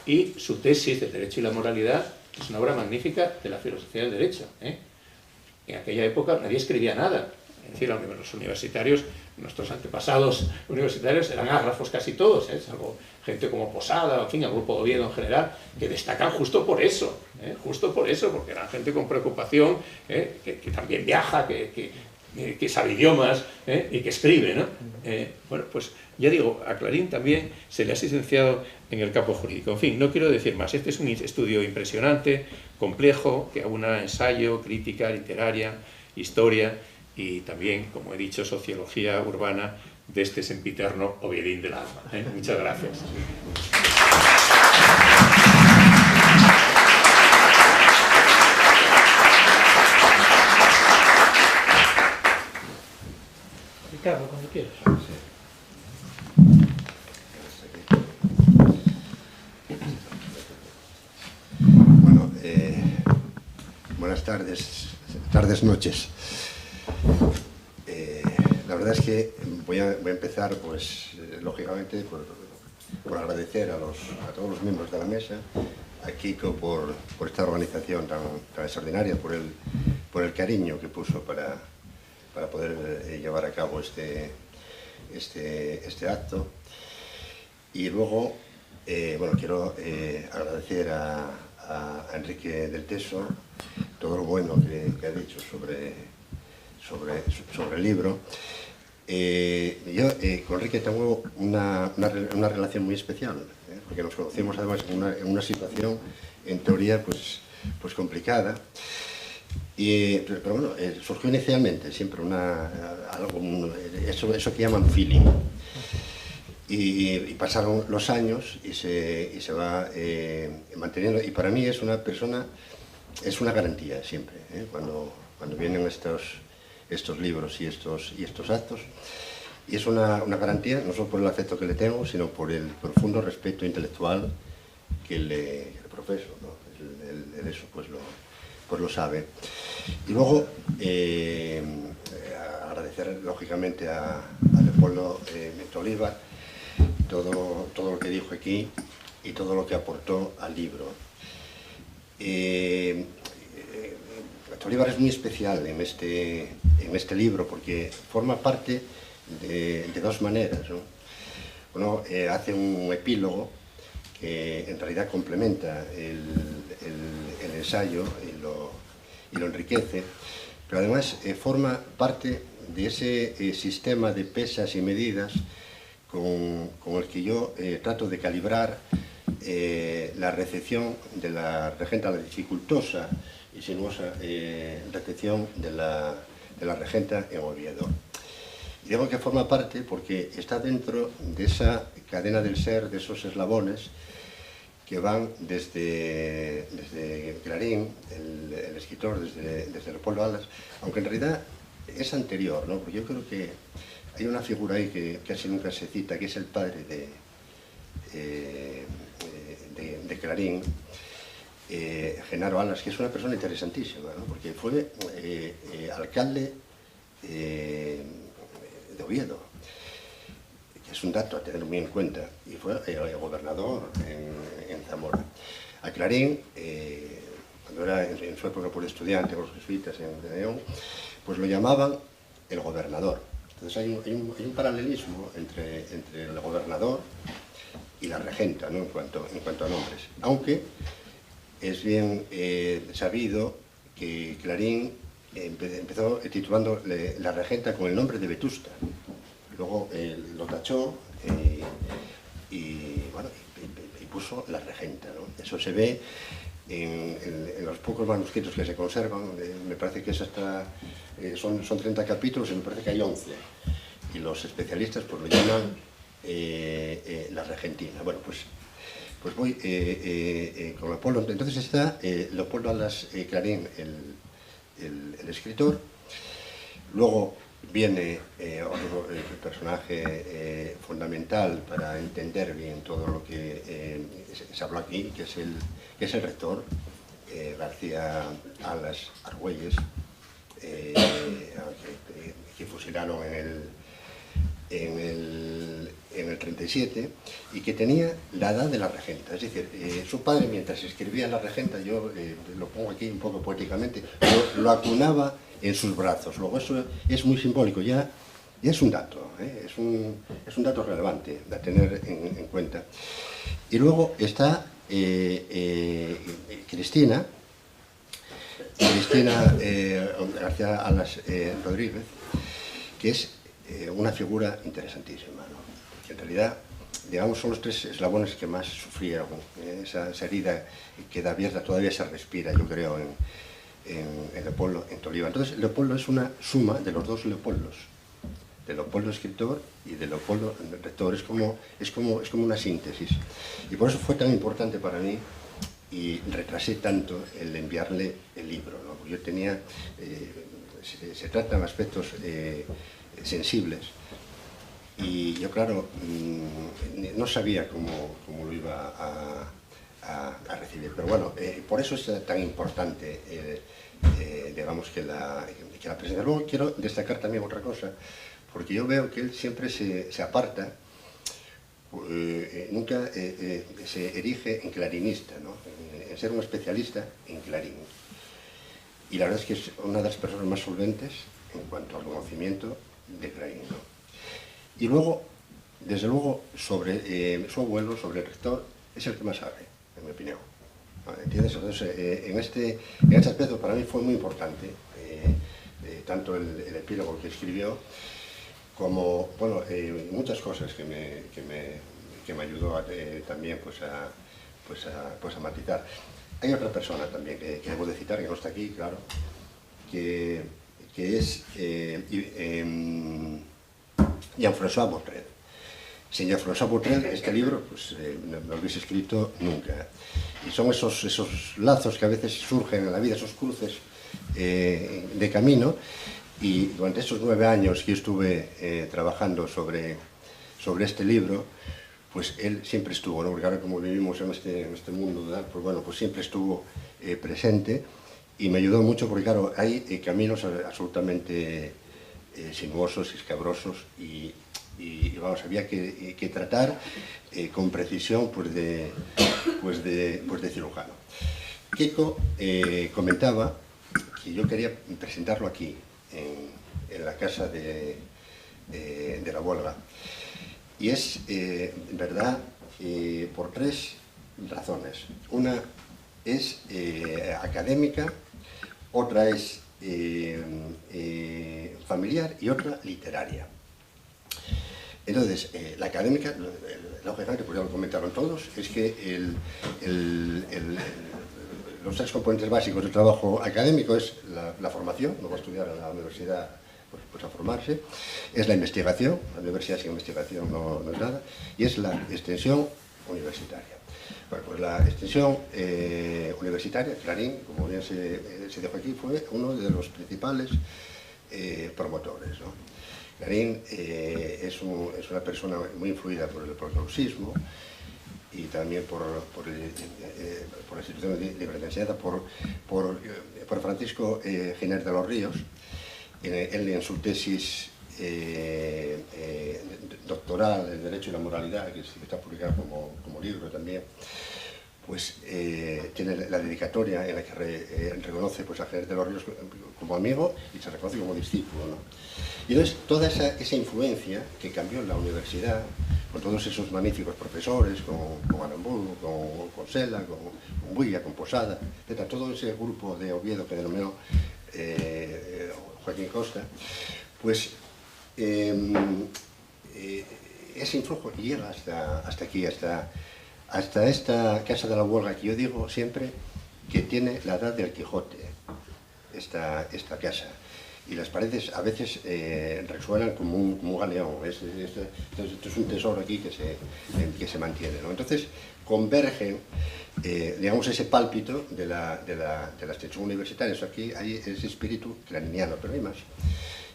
Y su tesis del derecho y la moralidad es una obra magnífica de la filosofía del derecho. En aquella época nadie escribía nada. Es decir, los universitarios, nuestros antepasados universitarios eran ágrafos casi todos, salvo gente como Posada, en fin, el grupo de Oviedo en general, que destacan justo por eso, porque eran gente con preocupación, que también viaja, que sabe idiomas y que escribe, ¿no? Bueno, pues ya digo, a Clarín también se le ha asistenciado en el campo jurídico. En fin, no quiero decir más. Este es un estudio impresionante, complejo, que aúna ensayo, crítica literaria, historia y también, como he dicho, sociología urbana de este sempiterno Oviedín del alma. Muchas gracias. Ricardo, cuando quieras. Bueno, buenas tardes, noches. La verdad es que voy a empezar, pues, lógicamente, por agradecer a todos los miembros de la mesa, a Kiko por esta organización tan extraordinaria, por el cariño que puso para poder llevar a cabo este acto. Y luego, bueno, quiero agradecer a Enrique del Teso todo lo bueno que ha dicho sobre el libro. Yo con Enrique tengo una relación muy especial, porque nos conocimos además en una situación, en teoría, pues complicada. Pero bueno, surgió inicialmente siempre eso que llaman feeling. Y pasaron los años y se va manteniendo. Y para mí es una persona, es una garantía siempre, cuando vienen estos libros y estos actos. Y es una garantía no solo por el afecto que le tengo, sino por el profundo respeto intelectual que le profeso, ¿no? Él eso pues lo sabe. Y luego agradecer lógicamente a Leopoldo Mentolívar todo lo que dijo aquí y todo lo que aportó al libro. Mentolívar es muy especial en este libro porque forma parte de dos maneras, ¿no? Uno hace un epílogo que en realidad complementa el ensayo y lo enriquece, pero además forma parte de ese sistema de pesas y medidas con el que yo trato de calibrar la recepción de la regenta, la dificultosa y sinuosa recepción de la regenta en Oviedo. Y digo que forma parte porque está dentro de esa cadena del ser, de esos eslabones que van desde Clarín, el escritor, desde Leopoldo Alas, aunque en realidad es anterior, ¿no? Porque yo creo que hay una figura ahí que casi nunca se cita, que es el padre de Clarín, Genaro Alas, que es una persona interesantísima, ¿no? Porque fue alcalde de Oviedo, que es un dato a tener muy en cuenta, y fue gobernador en Zamora. A Clarín, cuando era en su época por estudiante con los jesuitas en León, pues lo llamaban el gobernador. Entonces hay un paralelismo entre el gobernador y la regenta, ¿no? en cuanto a nombres. Aunque es bien sabido que Clarín empezó titulando la regenta con el nombre de Vetusta. Luego lo tachó y puso la regenta, ¿no? Eso se ve en los pocos manuscritos que se conservan. Me parece que es son 30 capítulos y me parece que hay 11. Y los especialistas pues lo llaman la regentina. Bueno, pues voy con Leopoldo. Entonces está Leopoldo Alas Clarín, el escritor. Luego viene otro personaje fundamental para entender bien todo lo que se habló aquí, que es el rector, García Alas Argüelles, que fusilaron en el 37 y que tenía la edad de la regenta. Es decir, su padre, mientras escribía la regenta, yo lo pongo aquí un poco poéticamente, lo acunaba en sus brazos. Luego eso es muy simbólico, ya es un dato, es un dato relevante a tener en cuenta. Y luego está Cristina García Alas Rodríguez, que es una figura interesantísima, ¿no? Que en realidad, digamos, son los tres eslabones que más sufrieron. Esa herida queda abierta, todavía se respira, yo creo, en Leopoldo, en Tolívar. Entonces, Leopoldo es una suma de los dos Leopoldos, de Leopoldo escritor y de Leopoldo rector. Es como una síntesis. Y por eso fue tan importante para mí y retrasé tanto el enviarle el libro, ¿no? Porque yo tenía, se tratan aspectos sensibles y yo, claro, no sabía cómo lo iba a recibir, pero bueno, por eso es tan importante, digamos, que la presencia. Luego quiero destacar también otra cosa, porque yo veo que él siempre se aparta, nunca se erige en clarinista, ¿no? En ser un especialista en Clarín. Y la verdad es que es una de las personas más solventes en cuanto al conocimiento de Clarín, ¿no? Y luego, desde luego, sobre su abuelo, sobre el rector, es el que más sabe, en mi opinión. ¿Entiendes? Entonces, en este aspecto para mí fue muy importante, tanto el epílogo que escribió, como, bueno, muchas cosas que me ayudó también pues a matizar. Hay otra persona también que debo de citar, que no está aquí, claro, que es Jean-François Beautred. Sin Jean-François Beautred, este libro pues, no lo hubiese escrito nunca. Y son esos lazos que a veces surgen en la vida, esos cruces de camino. Y durante esos 9 años que yo estuve trabajando sobre este libro, pues él siempre estuvo, ¿no? Porque ahora como vivimos en este mundo, ¿verdad? Pues bueno, pues siempre estuvo presente y me ayudó mucho porque claro, hay caminos absolutamente sinuosos, escabrosos y vamos, había que tratar con precisión pues de cirujano. Kiko comentaba que yo quería presentarlo aquí, en la casa de la huelga. Y es, verdad, por 3 razones. Una es académica, otra es familiar y otra literaria. Entonces, la académica, lógicamente, pues ya lo comentaron todos, es que los 3 componentes básicos del trabajo académico es la formación, no va a estudiar en la universidad pues a formarse, es la investigación, la universidad sin investigación no es nada, y es la extensión universitaria. Bueno, pues la extensión universitaria, Clarín, como bien se dijo aquí, fue uno de los principales promotores, ¿no? Clarín es una persona muy influida por el progresismo y también por la institución de libre enseñanza, por Francisco Giner de los Ríos. Él en su tesis doctoral en Derecho y la Moralidad, que está publicada como libro también, pues tiene la dedicatoria en la que reconoce pues, a Giner de los Ríos como amigo y se reconoce como discípulo, ¿no? Y entonces toda esa influencia que cambió en la universidad, con todos esos magníficos profesores, con Aramburu, con Sela, con Builla, con Posada, etc., todo ese grupo de Oviedo que denominó Joaquín Costa, pues ese influjo llega hasta aquí, hasta esta Casa de la Huelga, que yo digo siempre que tiene la edad del Quijote, esta casa. Y las paredes a veces resuenan como un galeón. Esto es un tesoro aquí que se mantiene, ¿no? Entonces convergen, digamos, ese pálpito de la extensión universitaria. Eso aquí hay ese espíritu clariniano, pero hay más.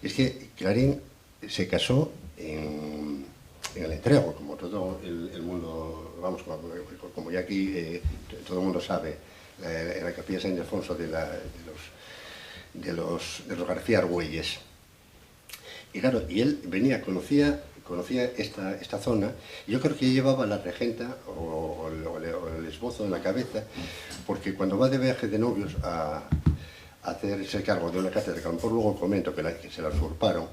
Es que Clarín se casó en el Entrego, como todo el mundo, vamos, como ya aquí todo el mundo sabe, en la capilla San Ildefonso de los García Argüelles. Y claro, y él conocía esta zona, y yo creo que llevaba la regenta o el esbozo en la cabeza, porque cuando va de viaje de novios a hacerse cargo de una cátedra, que a lo mejor luego comento que se la usurparon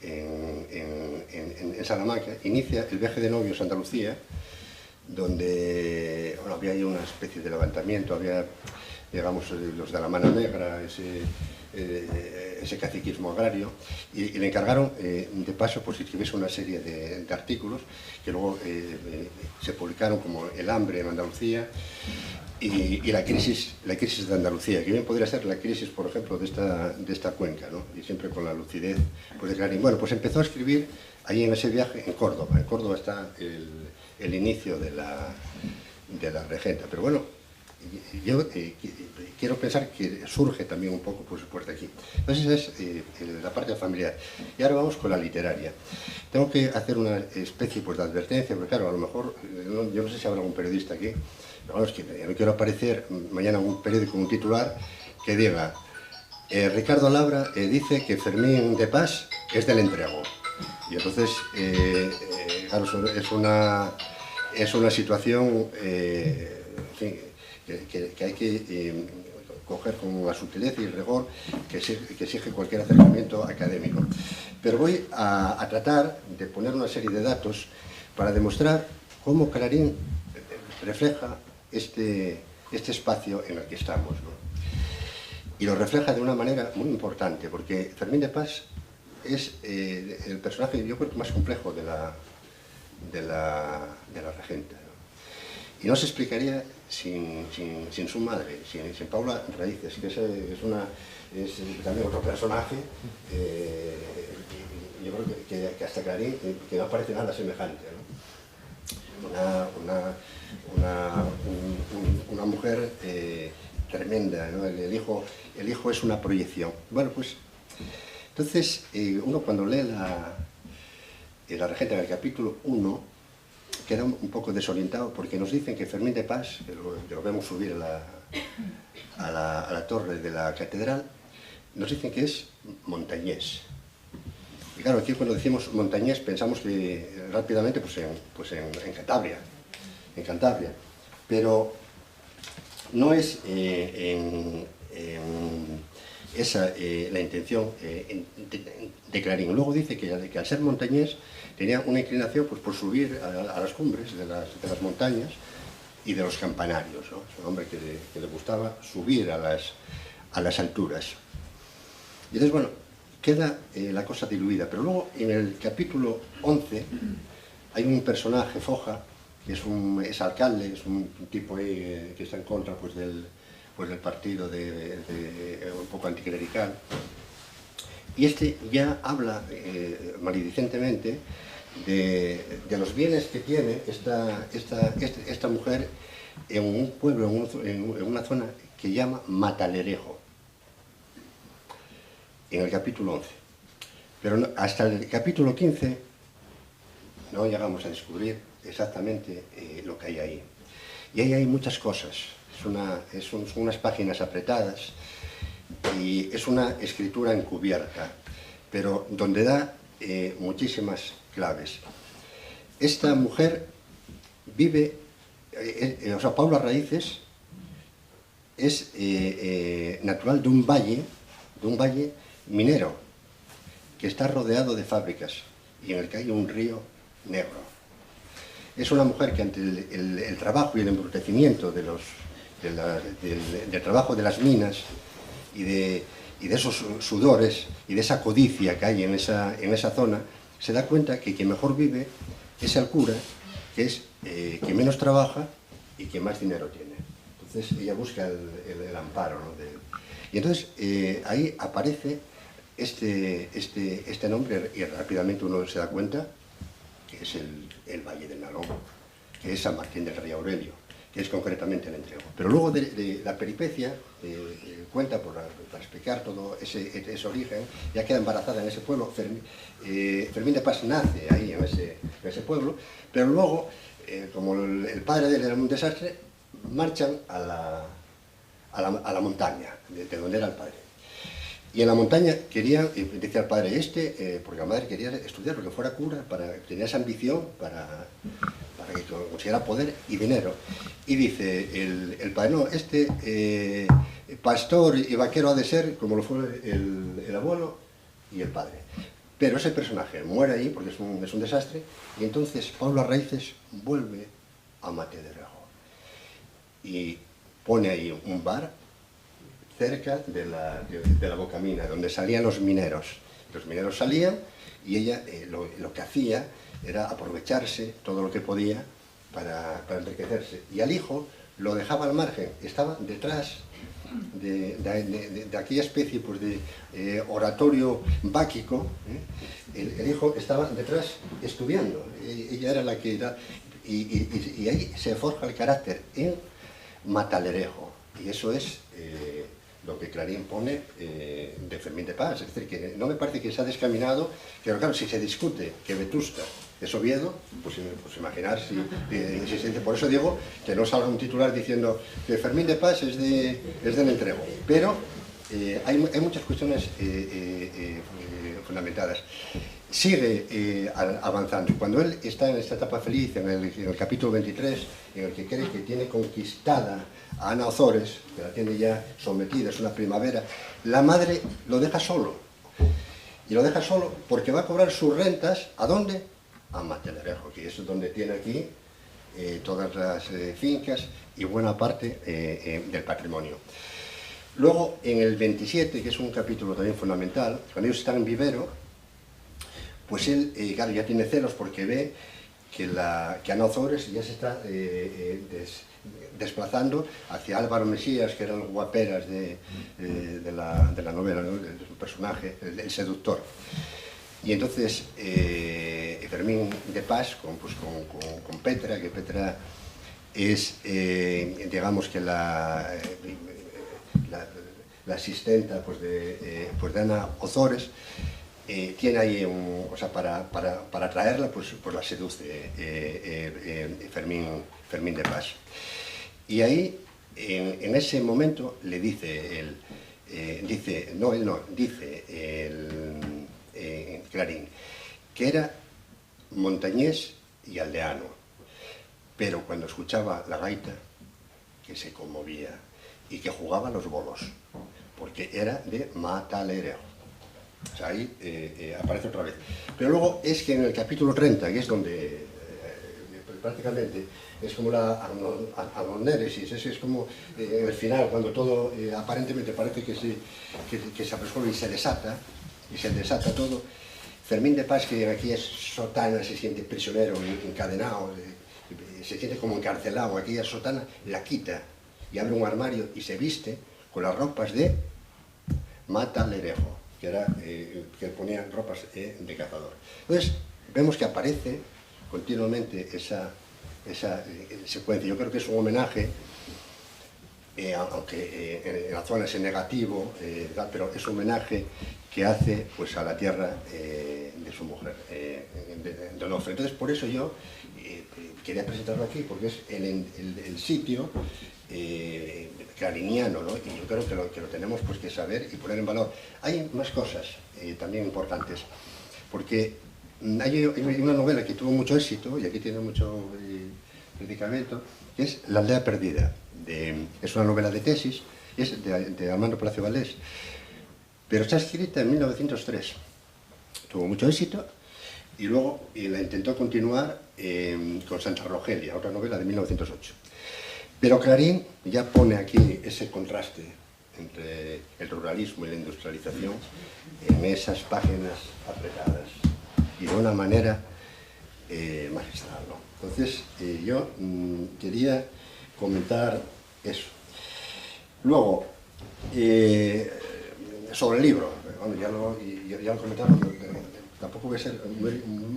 en Salamanca, inicia el viaje de novios a Andalucía, donde bueno, había ahí una especie de levantamiento, había, digamos, los de la mano negra, ese caciquismo agrario, y le encargaron, de paso, pues escribiese una serie de artículos que luego se publicaron como El hambre en Andalucía y la crisis de Andalucía, que bien podría ser la crisis, por ejemplo, de esta cuenca, ¿no? Y siempre con la lucidez pues, de Clarín. Bueno, pues empezó a escribir ahí en ese viaje en Córdoba. En Córdoba está el inicio de la regenta, pero bueno, yo quiero pensar que surge también un poco pues de aquí. Entonces es la parte familiar. Y ahora vamos con la literaria. Tengo que hacer una especie pues, de advertencia, porque claro, a lo mejor, yo no sé si habrá algún periodista aquí, pero bueno, es que no quiero aparecer mañana en un periódico, un titular, que diga Ricardo Labra dice que Fermín de Pas es del Entrego. Y entonces, claro, es una situación, en fin, que hay que coger con la sutileza y el rigor que exige cualquier acercamiento académico. pero voy a tratar de poner una serie de datos para demostrar cómo Clarín refleja este espacio en el que estamos, ¿no? Y lo refleja de una manera muy importante, porque Fermín de Pas es el personaje, yo creo, más complejo de la regenta, ¿no? Y no se explicaría sin su madre, sin Paula Raíces, que es también otro personaje, yo creo que hasta Clarín, que no parece nada semejante, ¿no? Una mujer tremenda, ¿no? El hijo es una proyección. Bueno, pues entonces uno cuando lee la regenta en el capítulo 1 queda un poco desorientado, porque nos dicen que Fermín de Pas, que lo vemos subir a la torre de la catedral, nos dicen que es montañés. Y claro, aquí cuando decimos montañés pensamos que rápidamente pues en Cantabria, pero no es esa la intención de Clarín. Luego dice que al ser montañés tenía una inclinación pues, por subir a las cumbres de las montañas y de los campanarios, ¿no? Es un hombre que le gustaba subir a las alturas. Y entonces, bueno, queda la cosa diluida. Pero luego, en el capítulo 11, hay un personaje, Foja, que es alcalde, es un tipo ahí, que está en contra pues, del partido un poco anticlerical. Y este ya habla maledicentemente de los bienes que tiene esta mujer en un pueblo, en una zona que llama Matalerejo, en el capítulo 11. Pero hasta el capítulo 15 no llegamos a descubrir exactamente lo que hay ahí. Y ahí hay muchas cosas. Son unas páginas apretadas y es una escritura encubierta, pero donde da muchísimas claves. Esta mujer vive, Paula Raíces es natural de un valle minero que está rodeado de fábricas y en el que hay un río negro. Es una mujer que ante el trabajo y el embrutecimiento del trabajo de las minas y de esos sudores y de esa codicia que hay en esa zona, se da cuenta que quien mejor vive es el cura, que es quien menos trabaja y quien más dinero tiene. Entonces ella busca el amparo, ¿no? Y entonces ahí aparece este nombre y rápidamente uno se da cuenta que es el Valle del Nalón, que es San Martín del Rey Aurelio, que es concretamente el entrego. Pero luego de la peripecia, cuenta para explicar todo ese origen, ya queda embarazada en ese pueblo. Fermín de Pas nace ahí en ese pueblo, pero luego, como el padre de él era un desastre, marchan a la montaña, de donde era el padre. Y en la montaña querían, decía el padre porque la madre quería estudiar, porque fuera cura, tenía esa ambición para que consiguiera poder y dinero. Y dice el padre, no, pastor y vaquero ha de ser como lo fue el abuelo y el padre. Pero ese personaje muere ahí porque es un desastre, y entonces Paula Raíces vuelve a Matalerejo y pone ahí un bar cerca de la bocamina, donde salían los mineros. Los mineros salían y ella lo que hacía era aprovecharse todo lo que podía para enriquecerse. Y al hijo lo dejaba al margen, estaba detrás de aquella especie pues, de oratorio báquico. El hijo estaba detrás estudiando, ella era la que era, y ahí se forja el carácter en Matalerejo, y eso es lo que Clarín pone de Fermín de Pas. Es decir, que no me parece que se ha descaminado, pero claro, si se discute que Vetusta es Oviedo, pues imaginar si por eso digo que no salga un titular diciendo que Fermín de Pas es del entrego, pero hay muchas cuestiones fundamentadas. Sigue avanzando. Cuando él está en esta etapa feliz, en el capítulo 23, en el que cree que tiene conquistada a Ana Ozores, que la tiene ya sometida, es una primavera, la madre lo deja solo. y lo deja solo porque va a cobrar sus rentas, ¿a dónde? A Matelerejo, que es donde tiene aquí todas las fincas y buena parte del patrimonio. Luego, en el 27, que es un capítulo también fundamental, cuando ellos están en Vivero, pues él, claro, ya tiene celos porque ve que Ana Ozores ya se está desplazando hacia Álvaro Mesías, que era el guaperas de la novela, ¿no? El personaje, el seductor. Y entonces Fermín de Pas con Petra, que Petra es, digamos que la asistenta pues de Ana Ozores, tiene ahí o sea, para traerla, pues la seduce Fermín de Pas. Y ahí, en ese momento, le dice dice Clarín, que era montañés y aldeano, pero cuando escuchaba la gaita, que se conmovía y que jugaba los bolos, porque era de Matalerejo. O sea, ahí aparece otra vez. Pero luego es que en el capítulo 30, que es donde prácticamente es como la amonéresis, es como en el final, cuando todo aparentemente parece que se resuelve y se desata todo. Fermín de Pas, que aquí es sotana, se siente prisionero, encadenado, se siente como encarcelado, aquella sotana la quita y abre un armario y se viste con las ropas de Matalerejo, que ponía ropas de cazador. Entonces, vemos que aparece continuamente esa secuencia. Yo creo que es un homenaje, aunque en la zona es en negativo, pero es un homenaje que hace pues a la tierra de su mujer, de Onofre. Entonces, por eso yo quería presentarlo aquí, porque es el sitio clariniano, ¿no? Y yo creo que lo tenemos pues que saber y poner en valor. Hay más cosas también importantes, porque hay una novela que tuvo mucho éxito, y aquí tiene mucho predicamento, que es La aldea perdida. Es una novela de tesis, es de Armando Palacio Valdés, pero está escrita en 1903. Tuvo mucho éxito, y luego la intentó continuar con Santa Rogelia, otra novela de 1908. Pero Clarín ya pone aquí ese contraste entre el ruralismo y la industrialización en esas páginas apretadas y de una manera magistral, ¿no? Entonces, yo quería comentar eso. Luego, sobre el libro, bueno, ya lo he comentado, tampoco voy a ser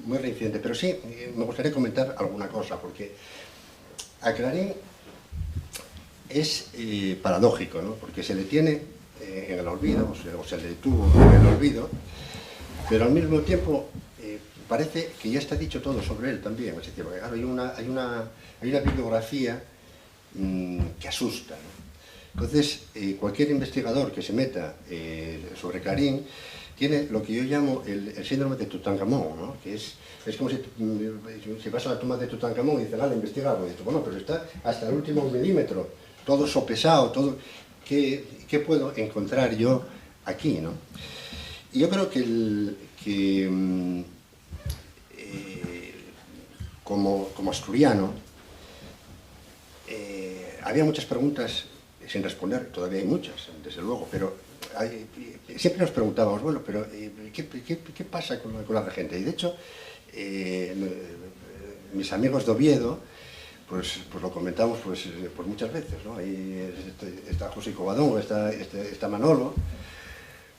muy reincidente, pero sí me gustaría comentar alguna cosa, porque a Clarín es paradójico, ¿no? Porque se le tiene en el olvido, o se le detuvo en el olvido, pero al mismo tiempo parece que ya está dicho todo sobre él también. Es decir, claro, hay una bibliografía que asusta, ¿no? Entonces, cualquier investigador que se meta sobre Clarín tiene lo que yo llamo el síndrome de Tutankamón, ¿no? Que es como si vas a la tumba de Tutankamón y dices, vale, investigado. Y dices, bueno, pero está hasta el último milímetro, todo sopesado, todo. ¿Qué puedo encontrar yo aquí, no? Y yo creo que como asturiano, había muchas preguntas sin responder, todavía hay muchas, desde luego, pero siempre nos preguntábamos, bueno, pero ¿qué pasa con la regenta? Y de hecho, mis amigos de Oviedo, pues lo comentamos pues muchas veces, ¿no? Ahí está José Covadón, está Manolo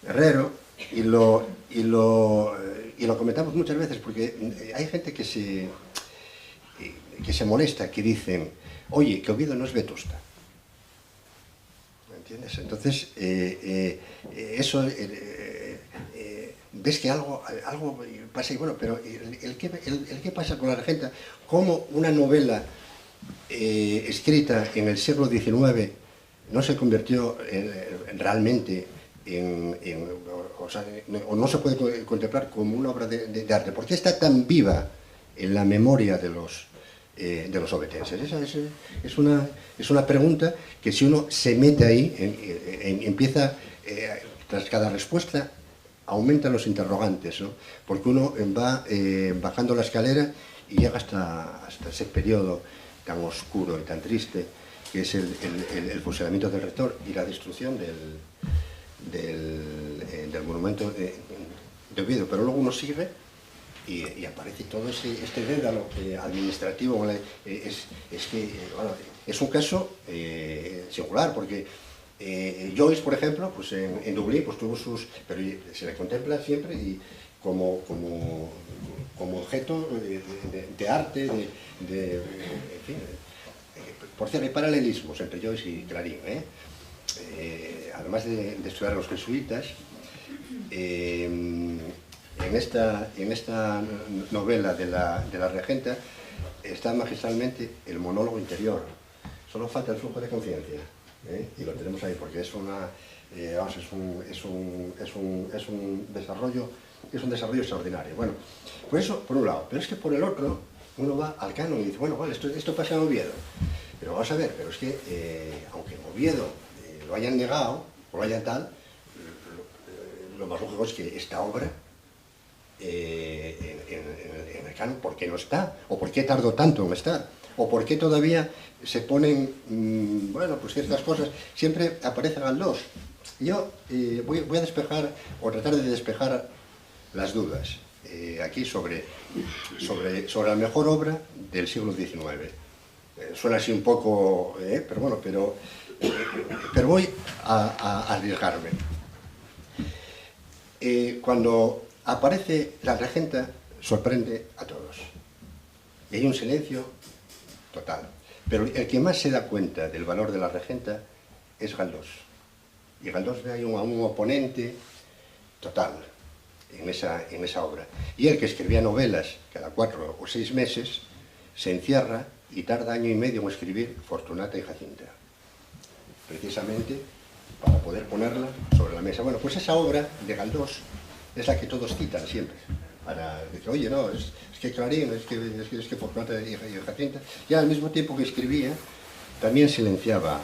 Herrero, y lo comentamos muchas veces, porque hay gente que se molesta, que dicen, oye, que Oviedo no es Vetusta. ¿Me entiendes? Entonces, eso, ves que algo pasa, y bueno, pero el qué pasa con la regenta, cómo una novela escrita en el siglo XIX no se convirtió realmente o no se puede contemplar como una obra de arte. ¿Por qué está tan viva en la memoria de los obetenses? Esa es una pregunta que, si uno se mete ahí, empieza, tras cada respuesta, aumentan los interrogantes, ¿no? Porque uno va bajando la escalera y llega hasta ese periodo tan oscuro y tan triste que es el fusilamiento del rector y la destrucción del monumento de Oviedo. Pero luego uno sigue y aparece todo este dédalo administrativo. Bueno, es un caso singular, porque Joyce, por ejemplo, pues en Dublín pues tuvo sus... pero se le contempla siempre y como objeto de arte, en fin. Por cierto, hay paralelismos entre Joyce y Clarín, además de estudiar a los jesuitas. En esta novela de la regenta está magistralmente el monólogo interior. Solo falta el flujo de conciencia, y lo tenemos ahí, porque es un desarrollo extraordinario. Bueno, pues eso por un lado, pero es que por el otro uno va al canon y dice, bueno, vale, esto pasa en Oviedo, pero vamos a ver, pero es que aunque en Oviedo lo hayan negado o lo hayan tal, lo más lógico es que esta obra en el canon, ¿por qué no está? ¿O por qué tardó tanto en estar? ¿O por qué todavía se ponen, bueno, pues ciertas cosas siempre aparecen al dos? Yo voy a despejar, o tratar de despejar las dudas aquí sobre la mejor obra del siglo XIX. Suena así un poco, pero bueno, pero voy a arriesgarme. Cuando aparece la regenta, sorprende a todos. Y hay un silencio total. Pero el que más se da cuenta del valor de la regenta es Galdós. Y Galdós ve ahí a un oponente total en esa obra. Y él, que escribía novelas cada 4 o 6 meses, se encierra y tarda año y medio en escribir Fortunata y Jacinta, precisamente para poder ponerla sobre la mesa. Bueno, pues esa obra de Galdós es la que todos citan siempre, para decir, oye, no, es que Clarín, es que Fortunata y Jacinta, y al mismo tiempo que escribía, también silenciaba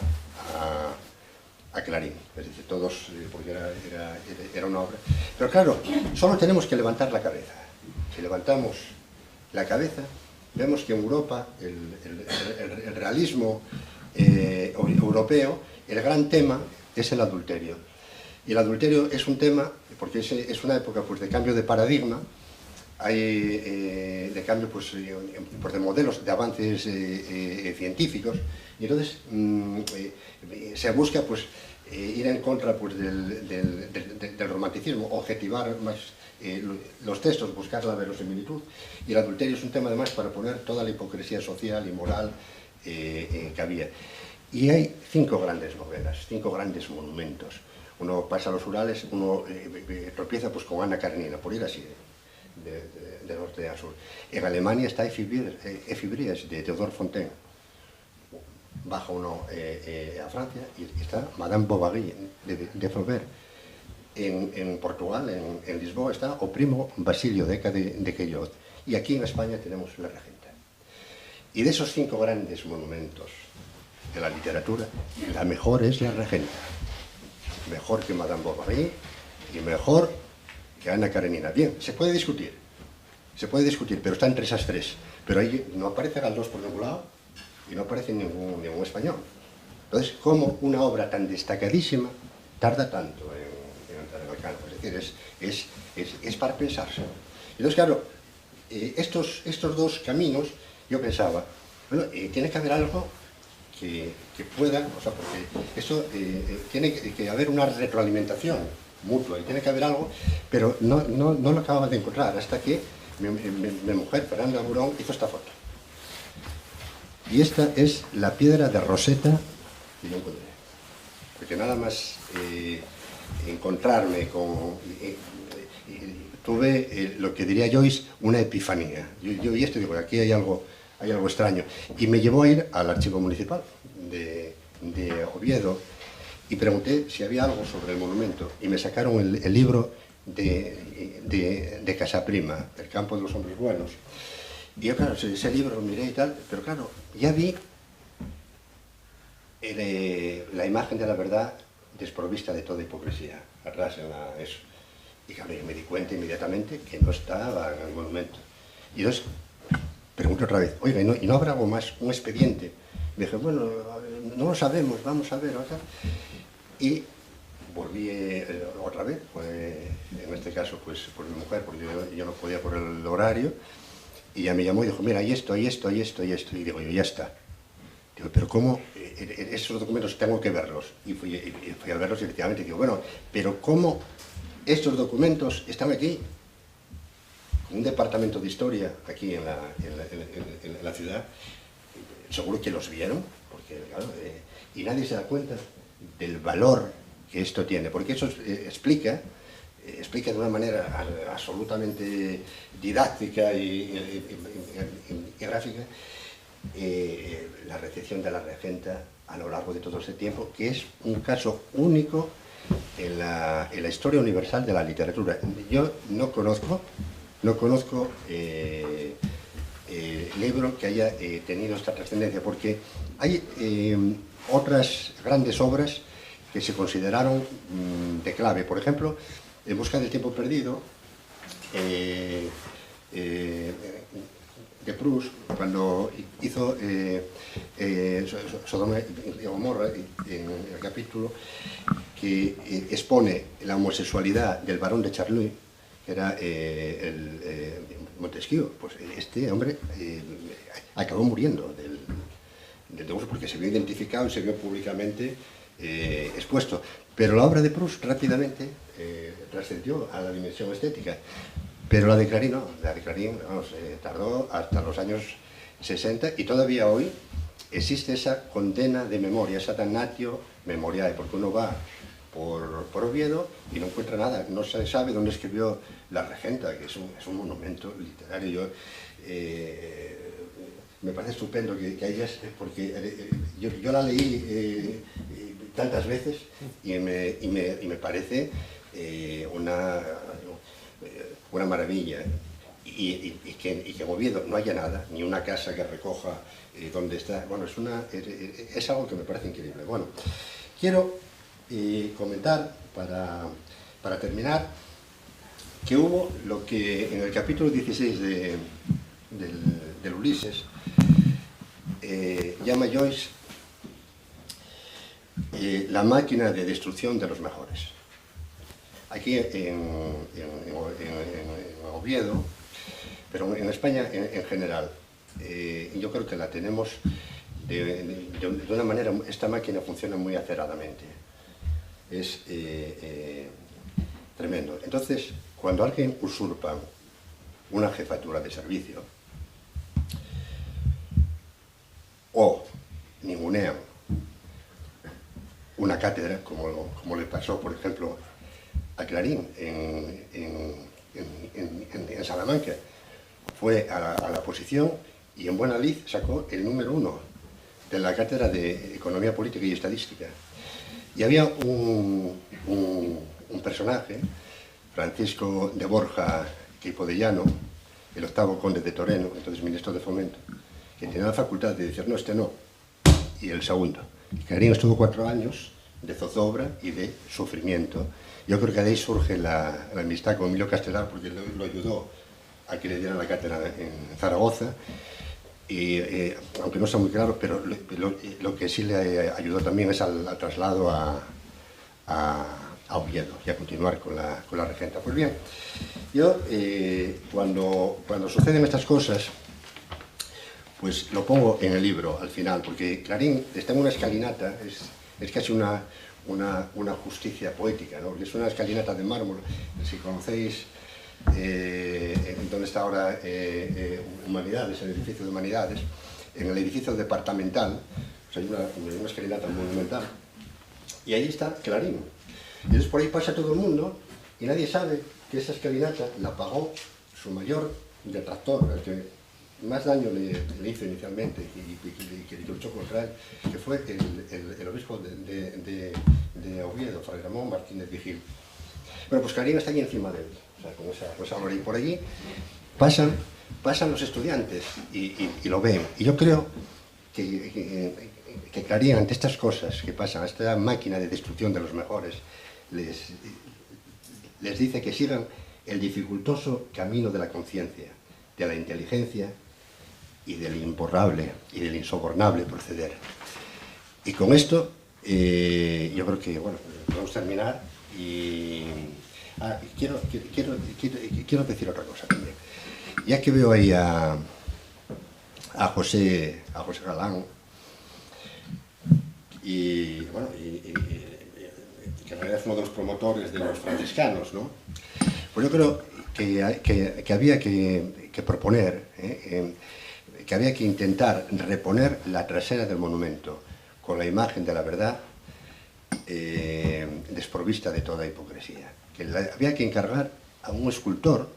a Clarín, es decir, todos, porque era una obra. Pero claro, solo tenemos que levantar la cabeza. Si levantamos la cabeza, vemos que en Europa, el realismo europeo, el gran tema es el adulterio. Y el adulterio es un tema, porque es una época pues, de cambio de paradigma, hay de cambio pues, de modelos, de avances científicos, y entonces se busca pues, ir en contra pues, del romanticismo, objetivar más los textos, buscar la verosimilitud, y el adulterio es un tema además para poner toda la hipocresía social y moral que había. Y hay 5 grandes novelas, 5 grandes monumentos. Uno pasa a los Urales, uno tropieza pues, con Ana Karenina, por ir así, de norte a sur. En Alemania está Efibrías, de Theodore Fontaine. Baja uno a Francia y está Madame Bovary, de Flaubert. En Portugal, en Lisboa, está O Primo Basilio de Queiroz. Y aquí en España tenemos La Regenta. Y de esos 5 grandes monumentos de la literatura, la mejor es La Regenta. Mejor que Madame Bovary y mejor que Ana Karenina. Bien, se puede discutir, pero está entre esas 3. Pero ahí no aparece Galdós por ningún lado y no aparece ningún español. Entonces, ¿cómo una obra tan destacadísima tarda tanto en entrar en el canon? Es decir, es para pensarse. Entonces, claro, estos 2 caminos, yo pensaba, bueno, tiene que haber algo que pueda, o sea, porque eso tiene que haber una retroalimentación mutua y tiene que haber algo, pero no lo acababa de encontrar hasta que mi mujer, Fernanda Burón, hizo esta foto. Y esta es la piedra de Rosetta que yo encontré. Porque nada más encontrarme con... tuve lo que diría Joyce, una epifanía. Yo y esto digo, aquí hay algo extraño. Y me llevó a ir al archivo municipal de Oviedo y pregunté si había algo sobre el monumento y me sacaron el libro de Casaprima, El campo de los hombres buenos. Y yo, claro, ese libro lo miré y tal, pero claro, ya vi la imagen de la verdad desprovista de toda hipocresía, atrás en eso. Y claro, me di cuenta inmediatamente que no estaba en el monumento. Y entonces pregunto otra vez, oiga, ¿y no habrá algo más, un expediente? Me dije, bueno, no lo sabemos, vamos a ver. Y volví otra vez, en este caso pues por mi mujer, porque yo no podía por el horario, y ella me llamó y dijo, mira, hay esto, y digo yo, ya está. Digo, pero ¿cómo? Esos documentos tengo que verlos. Y fui a verlos y efectivamente digo, bueno, pero ¿cómo estos documentos están aquí? Un departamento de historia aquí en la ciudad, seguro que los vieron, porque, claro, y nadie se da cuenta del valor que esto tiene, porque eso explica de una manera absolutamente didáctica y gráfica la recepción de la regenta a lo largo de todo ese tiempo, que es un caso único en la historia universal de la literatura. Yo no conozco libro que haya tenido esta trascendencia, porque hay otras grandes obras que se consideraron de clave. Por ejemplo, En busca del tiempo perdido, de Proust, cuando hizo Sodoma y Gomorra, en el capítulo que expone la homosexualidad del barón de Charluy, que era Montesquieu, pues este hombre acabó muriendo del divorcio porque se vio identificado y se vio públicamente expuesto. Pero la obra de Proust rápidamente trascendió a la dimensión estética. Pero la de Clarín no, la de Clarín tardó hasta los años 60 y todavía hoy existe esa condena de memoria, esa damnatio memoriae, porque uno va por Oviedo y no encuentra nada, no se sabe dónde escribió La Regenta, que es un monumento literario. Me parece estupendo que hayas, porque yo la leí tantas veces y me parece una maravilla. Y que en Oviedo no haya nada, ni una casa que recoja dónde está. Bueno, es algo que me parece increíble. Bueno, quiero comentar, para terminar, que hubo lo que en el capítulo 16 del Ulises llama Joyce la máquina de destrucción de los mejores. Aquí en Oviedo, pero en España en general, yo creo que la tenemos de una manera, esta máquina funciona muy aceradamente. Es tremendo. Entonces, cuando alguien usurpa una jefatura de servicio o ningunean una cátedra, como le pasó, por ejemplo, a Clarín en Salamanca, fue a la oposición y en buena lid sacó el número 1 de la cátedra de Economía Política y Estadística. Y había un personaje, Francisco de Borja Quipodellano, el 8º conde de Toreno, entonces ministro de Fomento, que tenía la facultad de decir no, este no, y el segundo. Y Clarín estuvo 4 años de zozobra y de sufrimiento. Yo creo que de ahí surge la amistad con Emilio Castelar, porque lo ayudó a que le dieran la cátedra en Zaragoza, y aunque no está muy claro, pero lo que sí le ayudó también es al traslado a Oviedo y a continuar con la regenta. Pues bien, yo cuando suceden estas cosas, pues lo pongo en el libro al final, porque Clarín está en una escalinata, es casi una justicia poética, ¿no? Porque es una escalinata de mármol. Si conocéis donde está ahora Humanidades, el edificio de Humanidades, en el edificio departamental, pues hay una escalinata monumental, y ahí está Clarín. Y entonces por ahí pasa todo el mundo y nadie sabe que esa escalinata la pagó su mayor detractor, el que más daño le hizo inicialmente y que luchó contra él, que fue el obispo de Oviedo, Fray Ramón Martínez Vigil. Bueno, pues Clarín está ahí encima de él, o sea, con esa gloria. Y por allí pasan los estudiantes y lo ven. Y yo creo que Clarín, ante estas cosas que pasan, esta máquina de destrucción de los mejores, les dice que sigan el dificultoso camino de la conciencia, de la inteligencia y del imborrable y del insobornable proceder. Y con esto, yo creo que, bueno, podemos terminar y... quiero decir otra cosa también. Ya que veo ahí a José Galán, y bueno, que en realidad es uno de los promotores de los franciscanos, ¿no? Pues yo creo que había que proponer, que había que intentar reponer la trasera del monumento con la imagen de la verdad desprovista de toda hipocresía. Que había que encargar a un escultor,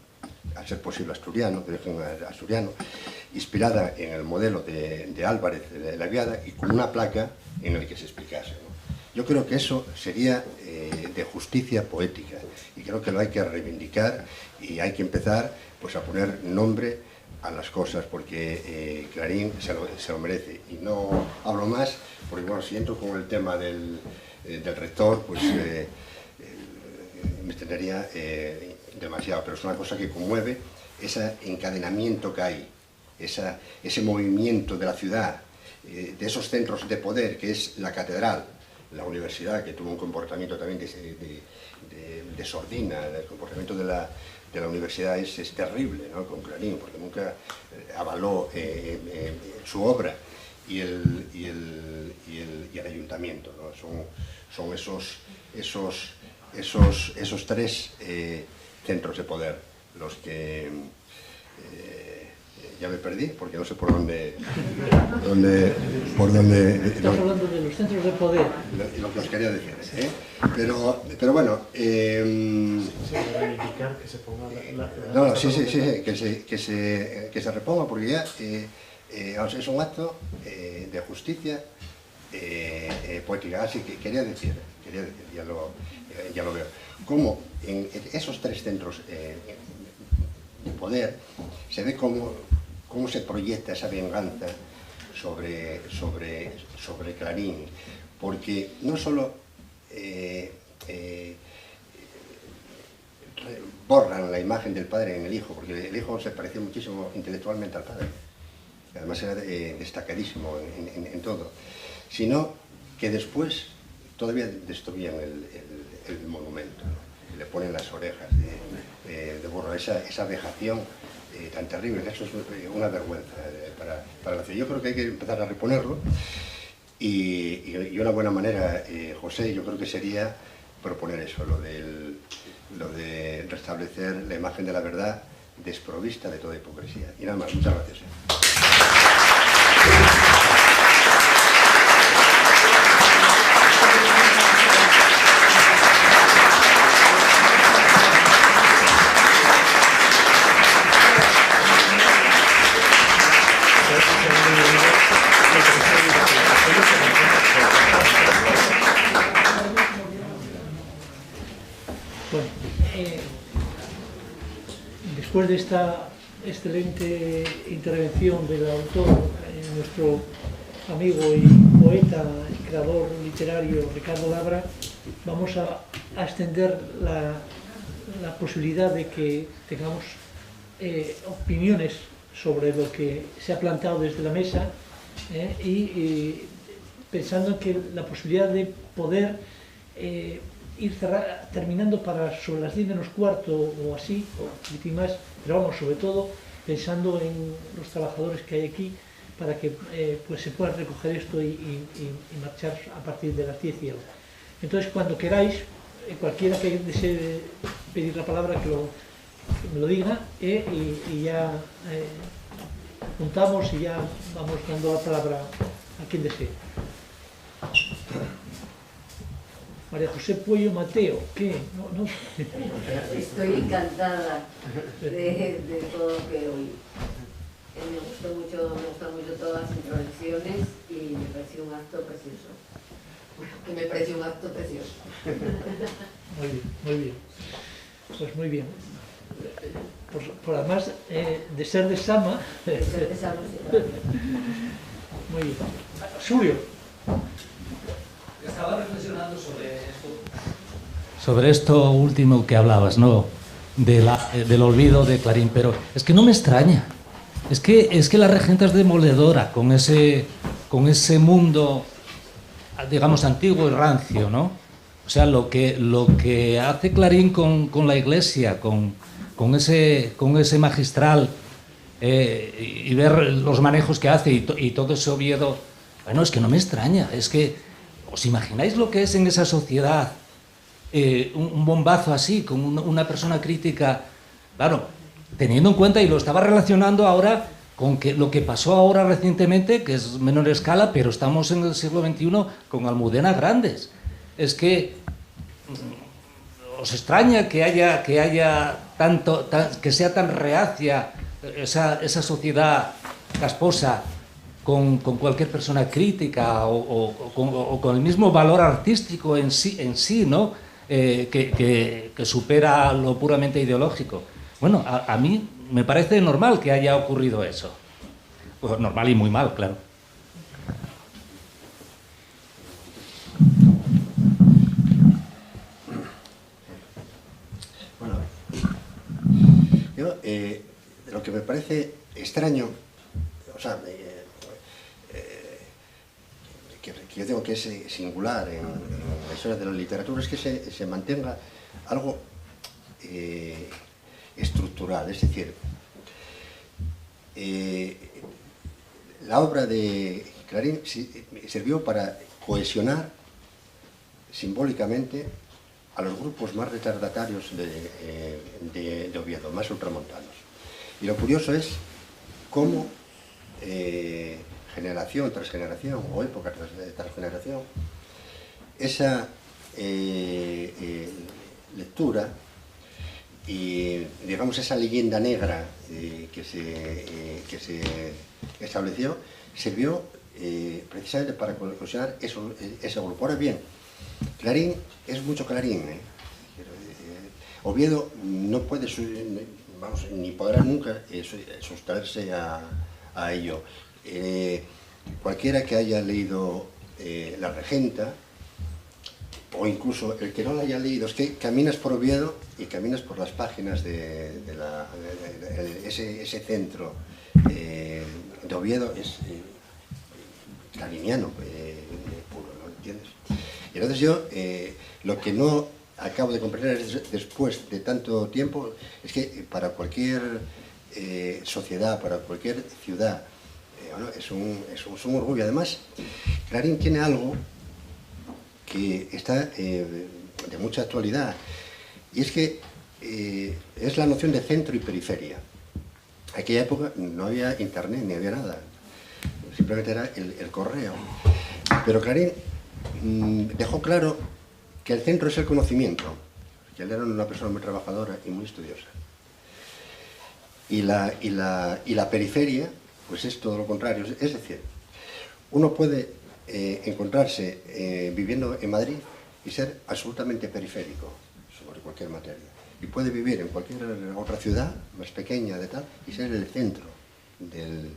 a ser posible asturiano, de origen asturiano, inspirada en el modelo de Álvarez de la Viada y con una placa en la que se explicase, ¿no? Yo creo que eso sería de justicia poética y creo que lo hay que reivindicar y hay que empezar pues, a poner nombre a las cosas porque Clarín se lo merece. Y no hablo más porque, bueno, si entro con el tema del rector, pues me extendería demasiado, pero es una cosa que conmueve ese encadenamiento que hay, ese movimiento de la ciudad, de esos centros de poder que es la catedral, la universidad, que tuvo un comportamiento también de sordina. El comportamiento de la universidad es terrible, ¿no? Con Clarín, porque nunca avaló su obra y el ayuntamiento, ¿no? Son esos tres centros de poder los que ya me perdí porque no sé por dónde Estás hablando de los centros de poder. Lo que os quería decir, pero bueno, reivindicar que se ponga no, sí, que se reponga porque ya es un acto de justicia poética. Así que quería decir, ya lo veo, cómo en esos tres centros de poder se ve cómo se proyecta esa venganza sobre Clarín, porque no solo borran la imagen del padre en el hijo, porque el hijo se parecía muchísimo intelectualmente al padre, además era destacadísimo en todo, sino que después todavía destruían el monumento, ¿no? Le ponen las orejas de burro, esa vejación tan terrible. Eso es una vergüenza para la ciudad. Yo creo que hay que empezar a reponerlo y una buena manera, José, yo creo que sería proponer eso, lo de restablecer la imagen de la verdad desprovista de toda hipocresía. Y nada más, muchas gracias. Bueno, después de esta excelente intervención del autor, nuestro amigo y poeta, creador literario Ricardo Labra, vamos a extender la posibilidad de que tengamos opiniones sobre lo que se ha planteado desde la mesa y pensando que la posibilidad de poder ir terminando sobre las 10 menos cuarto o así, o un poquitín más, pero vamos, sobre todo pensando en los trabajadores que hay aquí para que pues se pueda recoger esto y marchar a partir de las 10 y algo. Entonces, cuando queráis, cualquiera que desee pedir la palabra que me lo diga y ya juntamos y ya vamos dando la palabra a quien desee. María José Puello Mateo, ¿qué? No. Estoy encantada de todo lo que oí. Me gustan mucho todas las intervenciones y me pareció un acto precioso. Muy bien. Pues muy bien. Por además de ser de Sama. Muy bien. Julio. Estaba reflexionando sobre esto. sobre esto último que hablabas, ¿no? Del olvido de Clarín, pero es que no me extraña. Es que la regenta es demoledora con ese mundo, digamos, antiguo y rancio, ¿no? O sea, lo que hace Clarín con la Iglesia, con ese magistral, y ver los manejos que hace y todo ese Oviedo, bueno, es que no me extraña. Es que, ¿os imagináis lo que es en esa sociedad un bombazo así, con una persona crítica? Claro, teniendo en cuenta, y lo estaba relacionando ahora con lo que pasó ahora recientemente, que es menor escala, pero estamos en el siglo XXI con Almudena Grandes. Es que os extraña que haya tanto, que sea tan reacia esa sociedad casposa con cualquier persona crítica o con el mismo valor artístico en sí, ¿no? Que supera lo puramente ideológico. Bueno, a mí me parece normal que haya ocurrido eso. Pues normal y muy mal, claro. Bueno, yo lo que me parece extraño, o sea, que yo digo que es singular en la historia de la literatura, es que se mantenga algo estructural, es decir, la obra de Clarín sirvió para cohesionar simbólicamente a los grupos más retardatarios de Oviedo, más ultramontanos. Y lo curioso es cómo generación tras generación, o época tras generación, esa lectura y, digamos, esa leyenda negra que se estableció, sirvió precisamente para cohesionar ese grupo. Ahora bien, Clarín es mucho Clarín, Oviedo no puede, ni podrá nunca sustraerse a ello. Cualquiera que haya leído La Regenta, o incluso el que no la haya leído, es que caminas por Oviedo y caminas por las páginas de ese centro de Oviedo, es clariniano puro, ¿no? ¿Entiendes? Y entonces yo, lo que no acabo de comprender después de tanto tiempo, es que para cualquier sociedad, para cualquier ciudad, bueno, es un orgullo. Además, Clarín tiene algo que está de mucha actualidad, y es que es la noción de centro y periferia. En aquella época no había internet, ni había nada, simplemente era el correo. Pero Clarín dejó claro que el centro es el conocimiento, que él era una persona muy trabajadora y muy estudiosa. Y la periferia, pues es todo lo contrario. Es decir, uno puede encontrarse viviendo en Madrid y ser absolutamente periférico sobre cualquier materia. Y puede vivir en cualquier otra ciudad más pequeña de tal y ser el centro del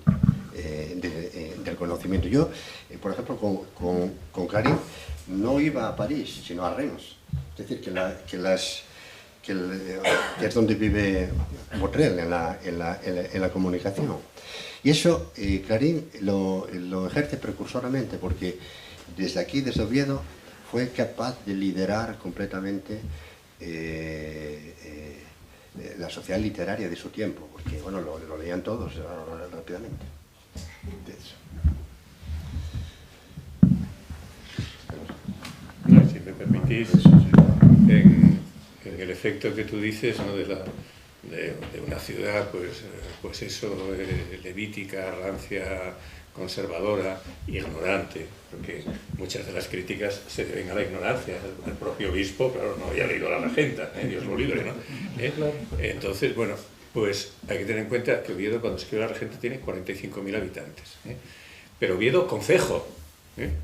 conocimiento. Yo, por ejemplo, con Clarín no iba a París, sino a Reims. Es decir, que es donde vive Botrel en la comunicación. Y eso Clarín lo ejerce precursoramente, porque desde aquí, desde Oviedo, fue capaz de liderar completamente la sociedad literaria de su tiempo, porque bueno, lo leían todos rápidamente. Si me permitís, en el efecto que tú dices, ¿no? de una ciudad, pues eso, levítica, rancia, conservadora, ignorante, porque muchas de las críticas se deben a la ignorancia. El propio obispo, claro, no había leído La Regenta, Dios lo libre, ¿no? Entonces, bueno, pues hay que tener en cuenta que Oviedo, cuando escribe La Regenta, tiene 45.000 habitantes, pero Oviedo concejo,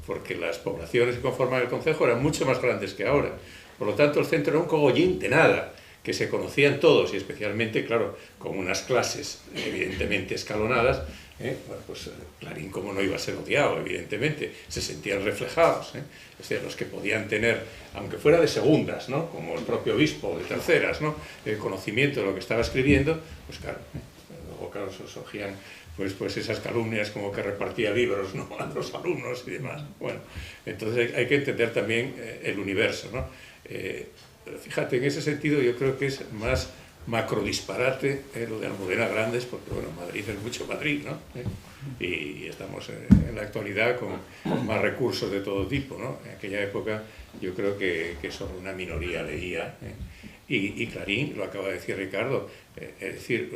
porque las poblaciones que conforman el concejo eran mucho más grandes que ahora. Por lo tanto, el centro era un cogollín de nada, que se conocían todos y especialmente, claro, con unas clases evidentemente escalonadas, bueno, pues Clarín, como no iba a ser odiado, evidentemente, se sentían reflejados, o sea, los que podían tener, aunque fuera de segundas, ¿no?, como el propio obispo, de terceras, ¿no?, el conocimiento de lo que estaba escribiendo, pues claro, luego claro, surgían pues esas calumnias como que repartía libros, ¿no?, a los alumnos y demás. Bueno, entonces hay que entender también el universo, ¿no? Fíjate, en ese sentido yo creo que es más macrodisparate lo de Almudena Grandes, porque bueno, Madrid es mucho Madrid, ¿no? Y estamos en la actualidad con más recursos de todo tipo, ¿no? En aquella época yo creo que solo una minoría leía, y Clarín, lo acaba de decir Ricardo, es decir,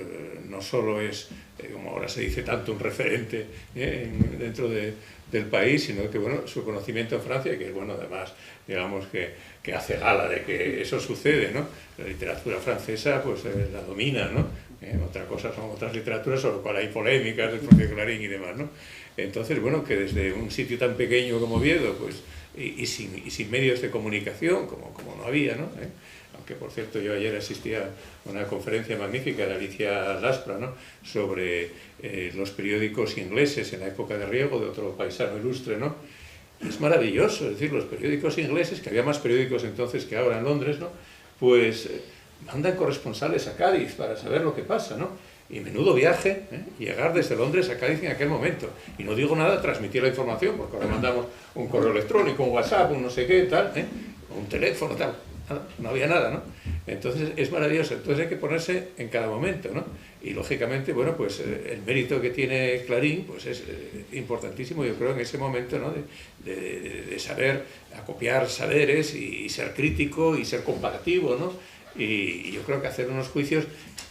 no solo es, como ahora se dice tanto, un referente dentro del país, sino que bueno, su conocimiento en Francia, que bueno, además, digamos que hace gala de que eso sucede, ¿no? La literatura francesa pues la domina, ¿no? Otra cosa son otras literaturas sobre las cuales hay polémicas del propio Clarín y demás, ¿no? Entonces, bueno, que desde un sitio tan pequeño como Oviedo, pues, y sin medios de comunicación, como no había, ¿no? Aunque, por cierto, yo ayer asistí a una conferencia magnífica de Alicia Laspra, ¿no?, sobre los periódicos ingleses en la época de Riego, de otro paisano ilustre, ¿no? Y es maravilloso, es decir, los periódicos ingleses, que había más periódicos entonces que ahora en Londres, ¿no?, pues mandan corresponsales a Cádiz para saber lo que pasa, ¿no? Y menudo viaje, llegar desde Londres a Cádiz en aquel momento. Y no digo nada, transmitir la información, porque ahora mandamos un correo electrónico, un WhatsApp, un no sé qué, tal, un teléfono, tal. No había nada, ¿no? Entonces es maravilloso, entonces hay que ponerse en cada momento, ¿no? Y lógicamente, bueno, pues el mérito que tiene Clarín pues es importantísimo, yo creo, en ese momento, ¿no?, de saber acopiar saberes y ser crítico y ser comparativo, ¿no? Y yo creo que hacer unos juicios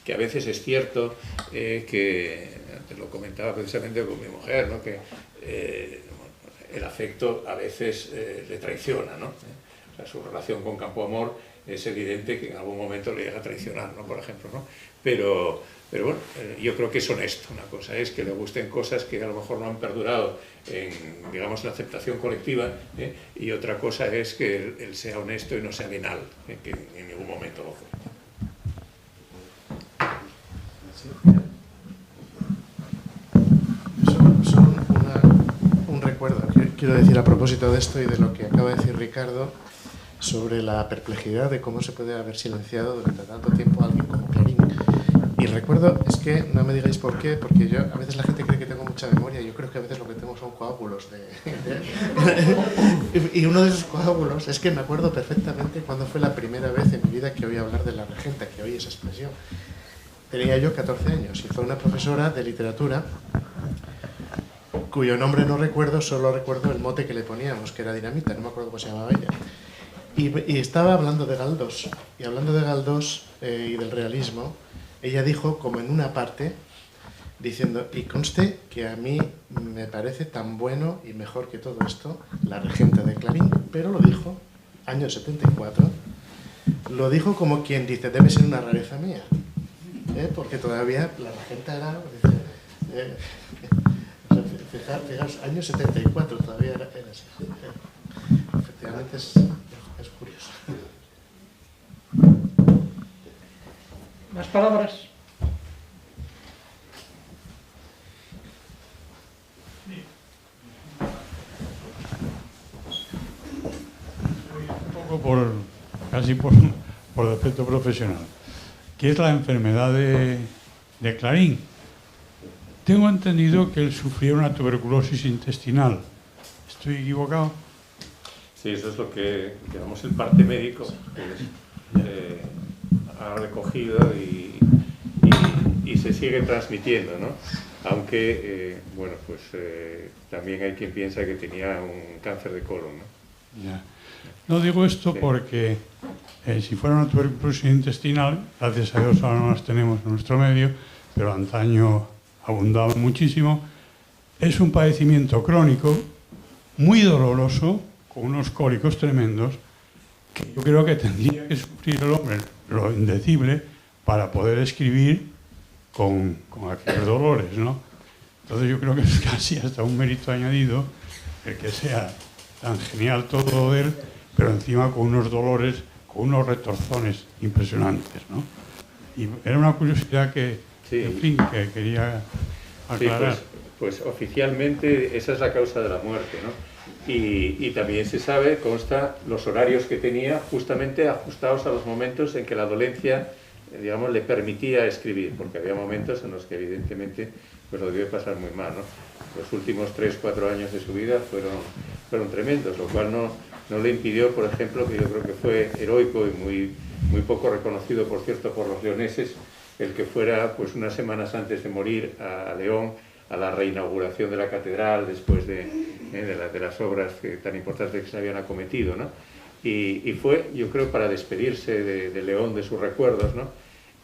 que a veces es cierto, que antes lo comentaba precisamente con mi mujer, ¿no?, que el afecto a veces le traiciona, ¿no? O sea, su relación con Campoamor es evidente que en algún momento le llega a traicionar, ¿no?, por ejemplo, ¿no? Pero bueno, yo creo que es honesto. Una cosa es que le gusten cosas que a lo mejor no han perdurado en, digamos, la aceptación colectiva, y otra cosa es que él sea honesto y no sea venal, que en ningún momento lo fue. Un recuerdo, quiero decir a propósito de esto y de lo que acaba de decir Ricardo, sobre la perplejidad de cómo se puede haber silenciado durante tanto tiempo a alguien como Clarín. Y recuerdo, es que no me digáis por qué, porque yo, a veces la gente cree que tengo mucha memoria, yo creo que a veces lo que tengo son coágulos y uno de esos coágulos es que me acuerdo perfectamente cuando fue la primera vez en mi vida que oí hablar de la regenta, que oí esa expresión. Tenía yo 14 años y fue una profesora de literatura cuyo nombre no recuerdo, solo recuerdo el mote que le poníamos, que era Dinamita, no me acuerdo cómo se llamaba ella. Y estaba hablando de Galdós, y hablando de Galdós y del realismo, ella dijo, como en una parte, diciendo, y conste que a mí me parece tan bueno y mejor que todo esto, la regenta de Clarín, pero lo dijo, año 74, lo dijo como quien dice, debe ser una rareza mía, porque todavía la regenta era... fijaos, año 74 todavía era así. Efectivamente es curioso. ¿Más palabras? Un poco casi por defecto profesional. ¿Qué es la enfermedad de Clarín? Tengo entendido que él sufría una tuberculosis intestinal. ¿Estoy equivocado? Sí, eso es lo que, digamos, el parte médico ha recogido y se sigue transmitiendo, ¿no? Aunque, bueno, pues también hay quien piensa que tenía un cáncer de colon, ¿no? Ya. No digo esto porque si fuera una tuberculosis intestinal, gracias a Dios ahora no las tenemos en nuestro medio, pero antaño abundaba muchísimo, es un padecimiento crónico muy doloroso, con unos cólicos tremendos, que yo creo que tendría que sufrir el hombre lo indecible para poder escribir con aquellos dolores, ¿no? Entonces yo creo que es casi hasta un mérito añadido el que sea tan genial todo de él, pero encima con unos dolores con unos retorzones impresionantes, ¿no? Y era una curiosidad que, sí, en fin, que quería aclarar. Sí, pues oficialmente esa es la causa de la muerte, ¿no? Y también se sabe, consta los horarios que tenía justamente ajustados a los momentos en que la dolencia, digamos, le permitía escribir, porque había momentos en los que evidentemente pues lo debió pasar muy mal, ¿no? Los últimos 3-4 años de su vida fueron tremendos, lo cual no le impidió, por ejemplo, que yo creo que fue heroico y muy poco reconocido, por cierto, por los leoneses, el que fuera pues unas semanas antes de morir a León, a la reinauguración de la catedral después de las obras tan importantes que se habían acometido, ¿no? Y fue, yo creo, para despedirse de León, de sus recuerdos, ¿no?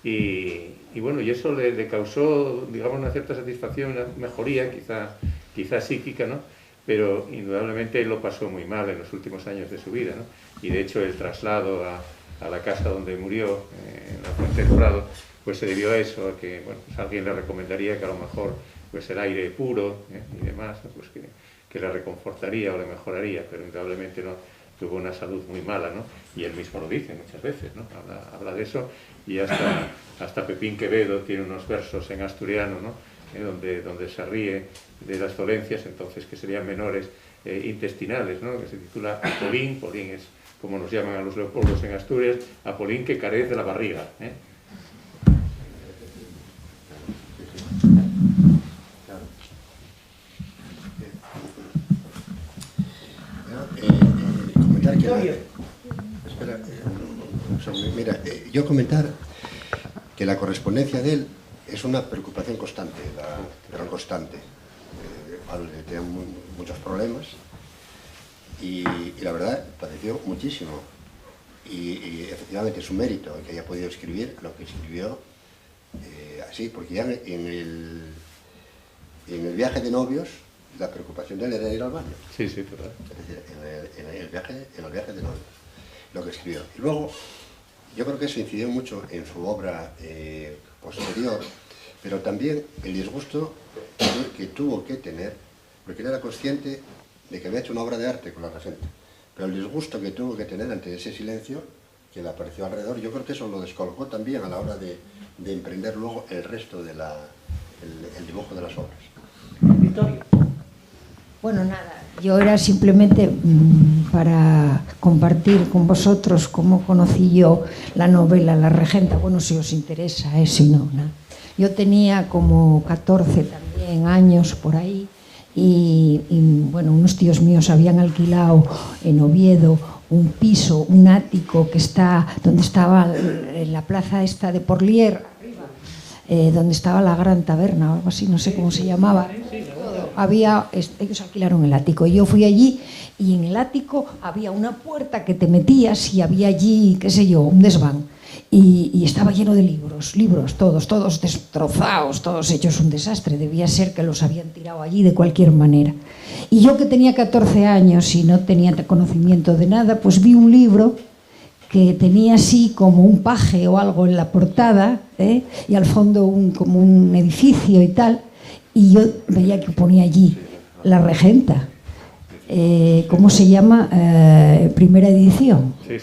Y bueno, y eso le causó, digamos, una cierta satisfacción, una mejoría, quizá psíquica, ¿no? Pero indudablemente él lo pasó muy mal en los últimos años de su vida, ¿no? Y de hecho el traslado a la casa donde murió, en la Fuente del Prado, pues se debió a eso, a que, bueno, pues alguien le recomendaría que a lo mejor pues el aire puro y demás, ¿no? Pues que le reconfortaría o le mejoraría, pero indudablemente no, tuvo una salud muy mala, ¿no? Y él mismo lo dice muchas veces, ¿no? Habla de eso, y hasta Pepín Quevedo tiene unos versos en asturiano, ¿no? Donde se ríe de las dolencias, entonces, que serían menores intestinales, ¿no? Que se titula Apolín. Polín es como nos llaman a los leopoldos en Asturias, Apolín que carece de la barriga, ¿eh? Comentar que mira, yo comentar que la correspondencia de él es una preocupación constante, gran constante. Tenía muchos problemas y la verdad padeció muchísimo. Y efectivamente es un mérito que haya podido escribir lo que escribió así, porque ya en el viaje de novios la preocupación de él era ir al baño. Sí, total. Es decir, en el viaje de novios, lo que escribió. Y luego, yo creo que eso incidió mucho en su obra posterior, pero también el disgusto que tuvo que tener, porque él era consciente de que había hecho una obra de arte con la regenta, pero el disgusto que tuvo que tener ante ese silencio que le apareció alrededor, yo creo que eso lo descolgó también a la hora de emprender luego el resto de el dibujo de las obras. Victoria. Bueno, nada, yo era simplemente para compartir con vosotros cómo conocí yo la novela La Regenta. Bueno, si os interesa, si no, nada. Yo tenía como 14 también años por ahí y bueno, unos tíos míos habían alquilado en Oviedo un piso, un ático que está donde estaba en la plaza esta de Porlier, donde estaba la Gran Taberna o algo así, no sé cómo se llamaba. Ellos alquilaron el ático y yo fui allí y en el ático había una puerta que te metías y había allí, qué sé yo, un desván y estaba lleno de libros, todos destrozados, todos hechos un desastre. Debía ser que los habían tirado allí de cualquier manera. Y yo, que tenía 14 años y no tenía conocimiento de nada, pues vi un libro que tenía así como un paje o algo en la portada, y al fondo como un edificio y tal, y yo veía que ponía allí La Regenta, ¿cómo se llama? Primera edición. Sí.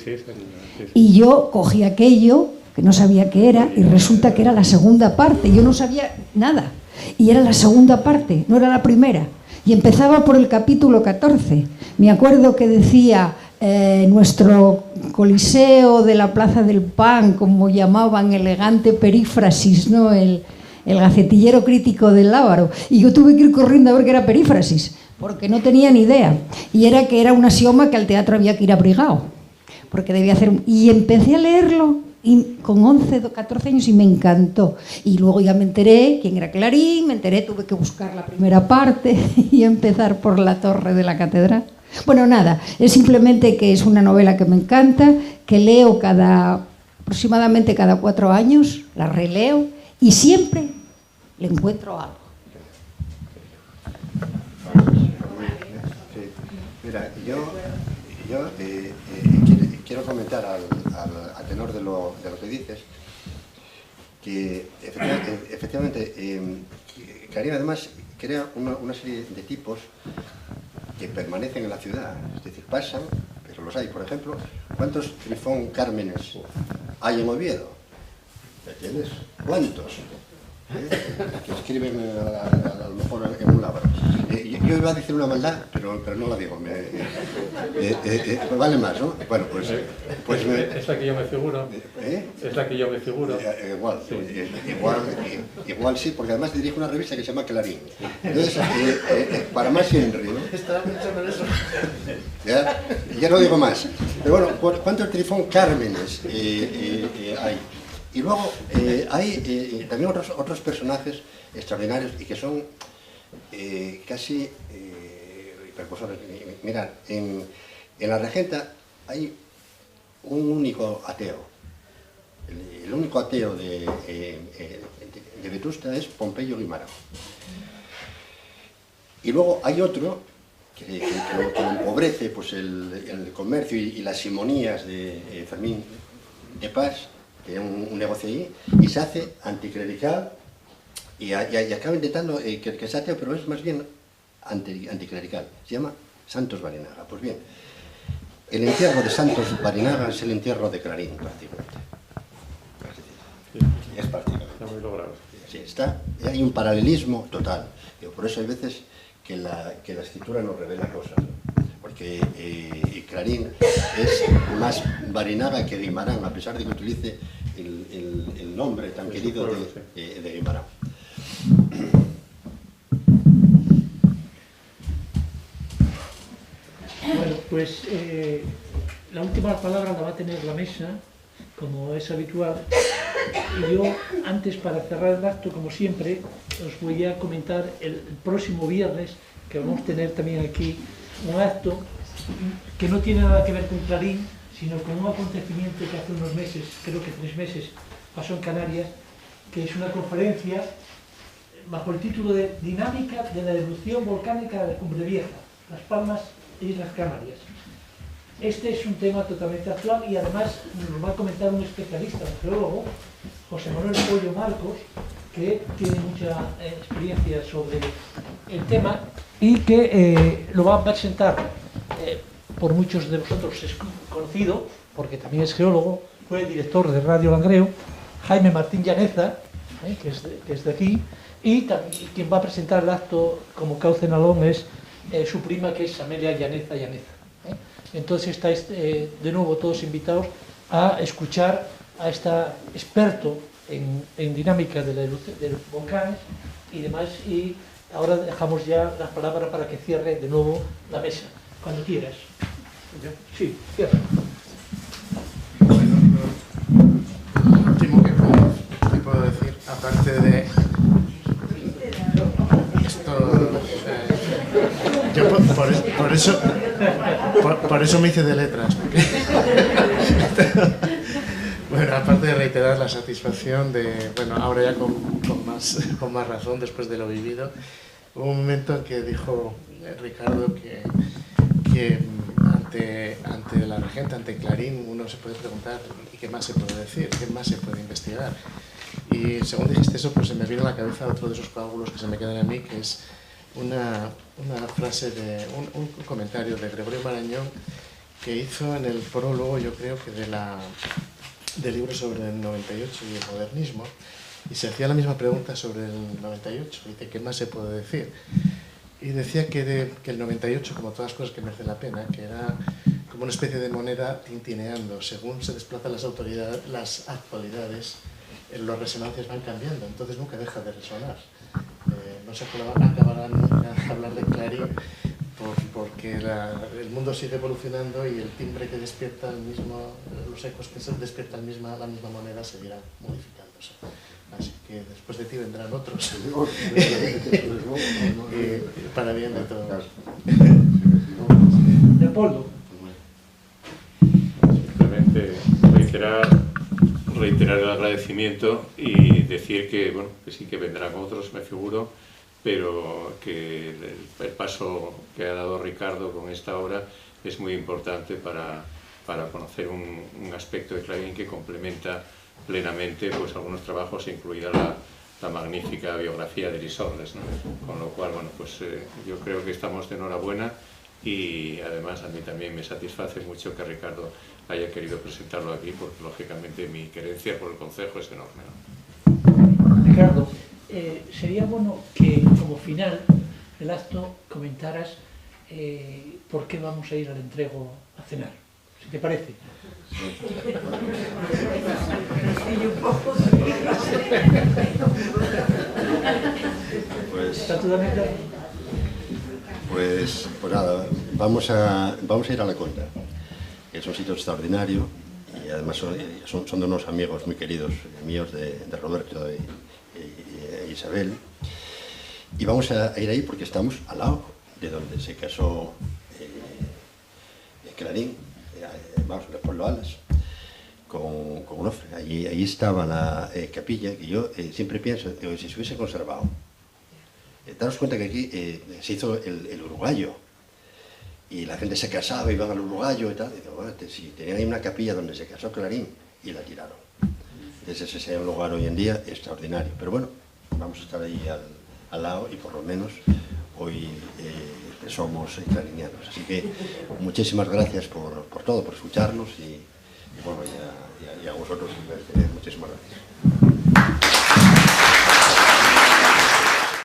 Y yo cogí aquello, que no sabía qué era, y resulta que era la segunda parte. Yo no sabía nada, y era la segunda parte, no era la primera. Y empezaba por el capítulo 14. Me acuerdo que decía nuestro coliseo de la Plaza del Pan, como llamaban, elegante perífrasis, ¿no? El gacetillero crítico del Lábaro. Y yo tuve que ir corriendo a ver qué era perífrasis, porque no tenía ni idea. Y era que era un axioma que al teatro había que ir abrigado, porque debía hacer... Y empecé a leerlo con 11 o 14 años y me encantó. Y luego ya me enteré quién era Clarín, tuve que buscar la primera parte y empezar por la torre de la catedral. Bueno, nada, es simplemente que es una novela que me encanta, que leo aproximadamente cada 4 años, la releo y siempre le encuentro algo. Sí. Mira, yo quiero comentar a tenor de lo que dices, que efectivamente Clarín además crea una serie de tipos que permanecen en la ciudad, es decir, pasan, pero los hay. Por ejemplo, ¿Cuántos Trifón Cármenes hay en Oviedo? ¿Me entiendes? ¿Cuántos? Que escriben a lo mejor en un lábaro. Yo iba a decir una maldad, pero no la digo. Vale más, ¿no? Bueno, pues es la que yo me figuro. Es la que yo me figuro. Igual, sí. Igual sí, porque además dirijo una revista que se llama Clarín. Entonces, para más Henry, ¿no? Estaba pensando en eso. Ya no digo más. Pero bueno, ¿cuántos Trifón Cármenes hay? Y luego hay también otros personajes extraordinarios y que son casi precursores. Mirad, en la Regenta hay un único ateo. El único ateo de Vetusta es Pompeyo Guimarán. Y luego hay otro que lo empobrece pues, el comercio y las simonías de Fermín de Pas, que tiene un negocio allí, y se hace anticlerical y acaba intentando que sea ateo, pero es más bien anticlerical. Se llama Santos Barinaga. Pues bien, el entierro de Santos Barinaga es el entierro de Clarín, prácticamente. Es prácticamente. Está muy logrado. Sí, hay un paralelismo total. Por eso hay veces que la escritura nos revela cosas, ¿no? Porque Clarín es más Barinaga que Guimarán, a pesar de que utilice el nombre tan querido de Guimarán. Bueno, pues la última palabra la va a tener la mesa, como es habitual. Y yo, antes, para cerrar el acto, como siempre, os voy a comentar el próximo viernes, que vamos a tener también aquí un acto que no tiene nada que ver con Clarín, sino con un acontecimiento que hace unos meses, creo que 3 meses, pasó en Canarias, que es una conferencia bajo el título de Dinámica de la erupción volcánica de la Cumbre Vieja, Las Palmas e Islas Canarias. Este es un tema totalmente actual y además nos va a comentar un especialista, un geólogo, José Manuel Pollo Marcos, que tiene mucha experiencia sobre el tema y que lo va a presentar por muchos de vosotros es conocido, porque también es geólogo, fue el director de Radio Langreo, Jaime Martín Llaneza, que es de aquí, y también, quien va a presentar el acto como cauce nalón es su prima, que es Amelia Llaneza. Entonces estáis de nuevo todos invitados a escuchar a esta experto en dinámica de los volcanes y demás, y ahora dejamos ya las palabras para que cierre de nuevo la mesa, cuando quieras. Sí, cierra. Lo último que puedo decir, aparte de esto, yo por eso me hice de letras. Bueno, aparte de reiterar la satisfacción de, bueno, ahora ya con más razón después de lo vivido, hubo un momento en que dijo Ricardo que ante la Regenta, ante Clarín, uno se puede preguntar ¿y qué más se puede decir? ¿Qué más se puede investigar? Y según dijiste eso, pues se me vino a la cabeza otro de esos coágulos que se me quedan a mí, que es una frase de un comentario de Gregorio Marañón que hizo en el prólogo, yo creo que del libro sobre el 98 y el modernismo, y se hacía la misma pregunta sobre el 98, dice ¿qué más se puede decir? Y decía que el 98, como todas las cosas que merecen la pena, que era como una especie de moneda tintineando. Según se desplazan las actualidades, las resonancias van cambiando, entonces nunca deja de resonar. No se acabará nunca de hablar de Clarín, porque el mundo sigue evolucionando y el timbre que despierta los ecos que se despierta la misma moneda seguirán modificándose. Así que después de ti vendrán otros. Para bien de todos. Leopoldo. Simplemente reiterar el agradecimiento y decir que, bueno, que sí que vendrán otros, me figuro, pero que el paso que ha dado Ricardo con esta obra es muy importante para conocer un aspecto de Clarín que complementa plenamente pues algunos trabajos, incluida la magnífica biografía de Elis Orles, ¿no? Con lo cual, bueno, pues yo creo que estamos de enhorabuena y además a mí también me satisface mucho que Ricardo haya querido presentarlo aquí, porque lógicamente mi querencia por el concejo es enorme, ¿no? Ricardo, sería bueno que como final del acto comentaras por qué vamos a ir al entrego a cenar, si te parece. ¿Está todo bien claro? Pues nada, vamos a ir a La Conda. Es un sitio extraordinario y además son de unos amigos muy queridos míos, de Roberto e Isabel. Y vamos a ir ahí porque estamos al lado de donde se casó Clarín, vamos, Leopoldo Alas, con Onofre. Allí estaba la capilla, que yo siempre pienso, si se hubiese conservado. Daros cuenta que aquí se hizo el uruguayo y la gente se casaba, iban al uruguayo y tal. Y digo, bueno, si tenían ahí una capilla donde se casó Clarín y la tiraron. Entonces ese es un lugar hoy en día extraordinario. Pero bueno, vamos a estar ahí al lado y por lo menos hoy somos clarinianos. Así que muchísimas gracias por todo, por escucharnos y bueno, y a vosotros muchísimas gracias.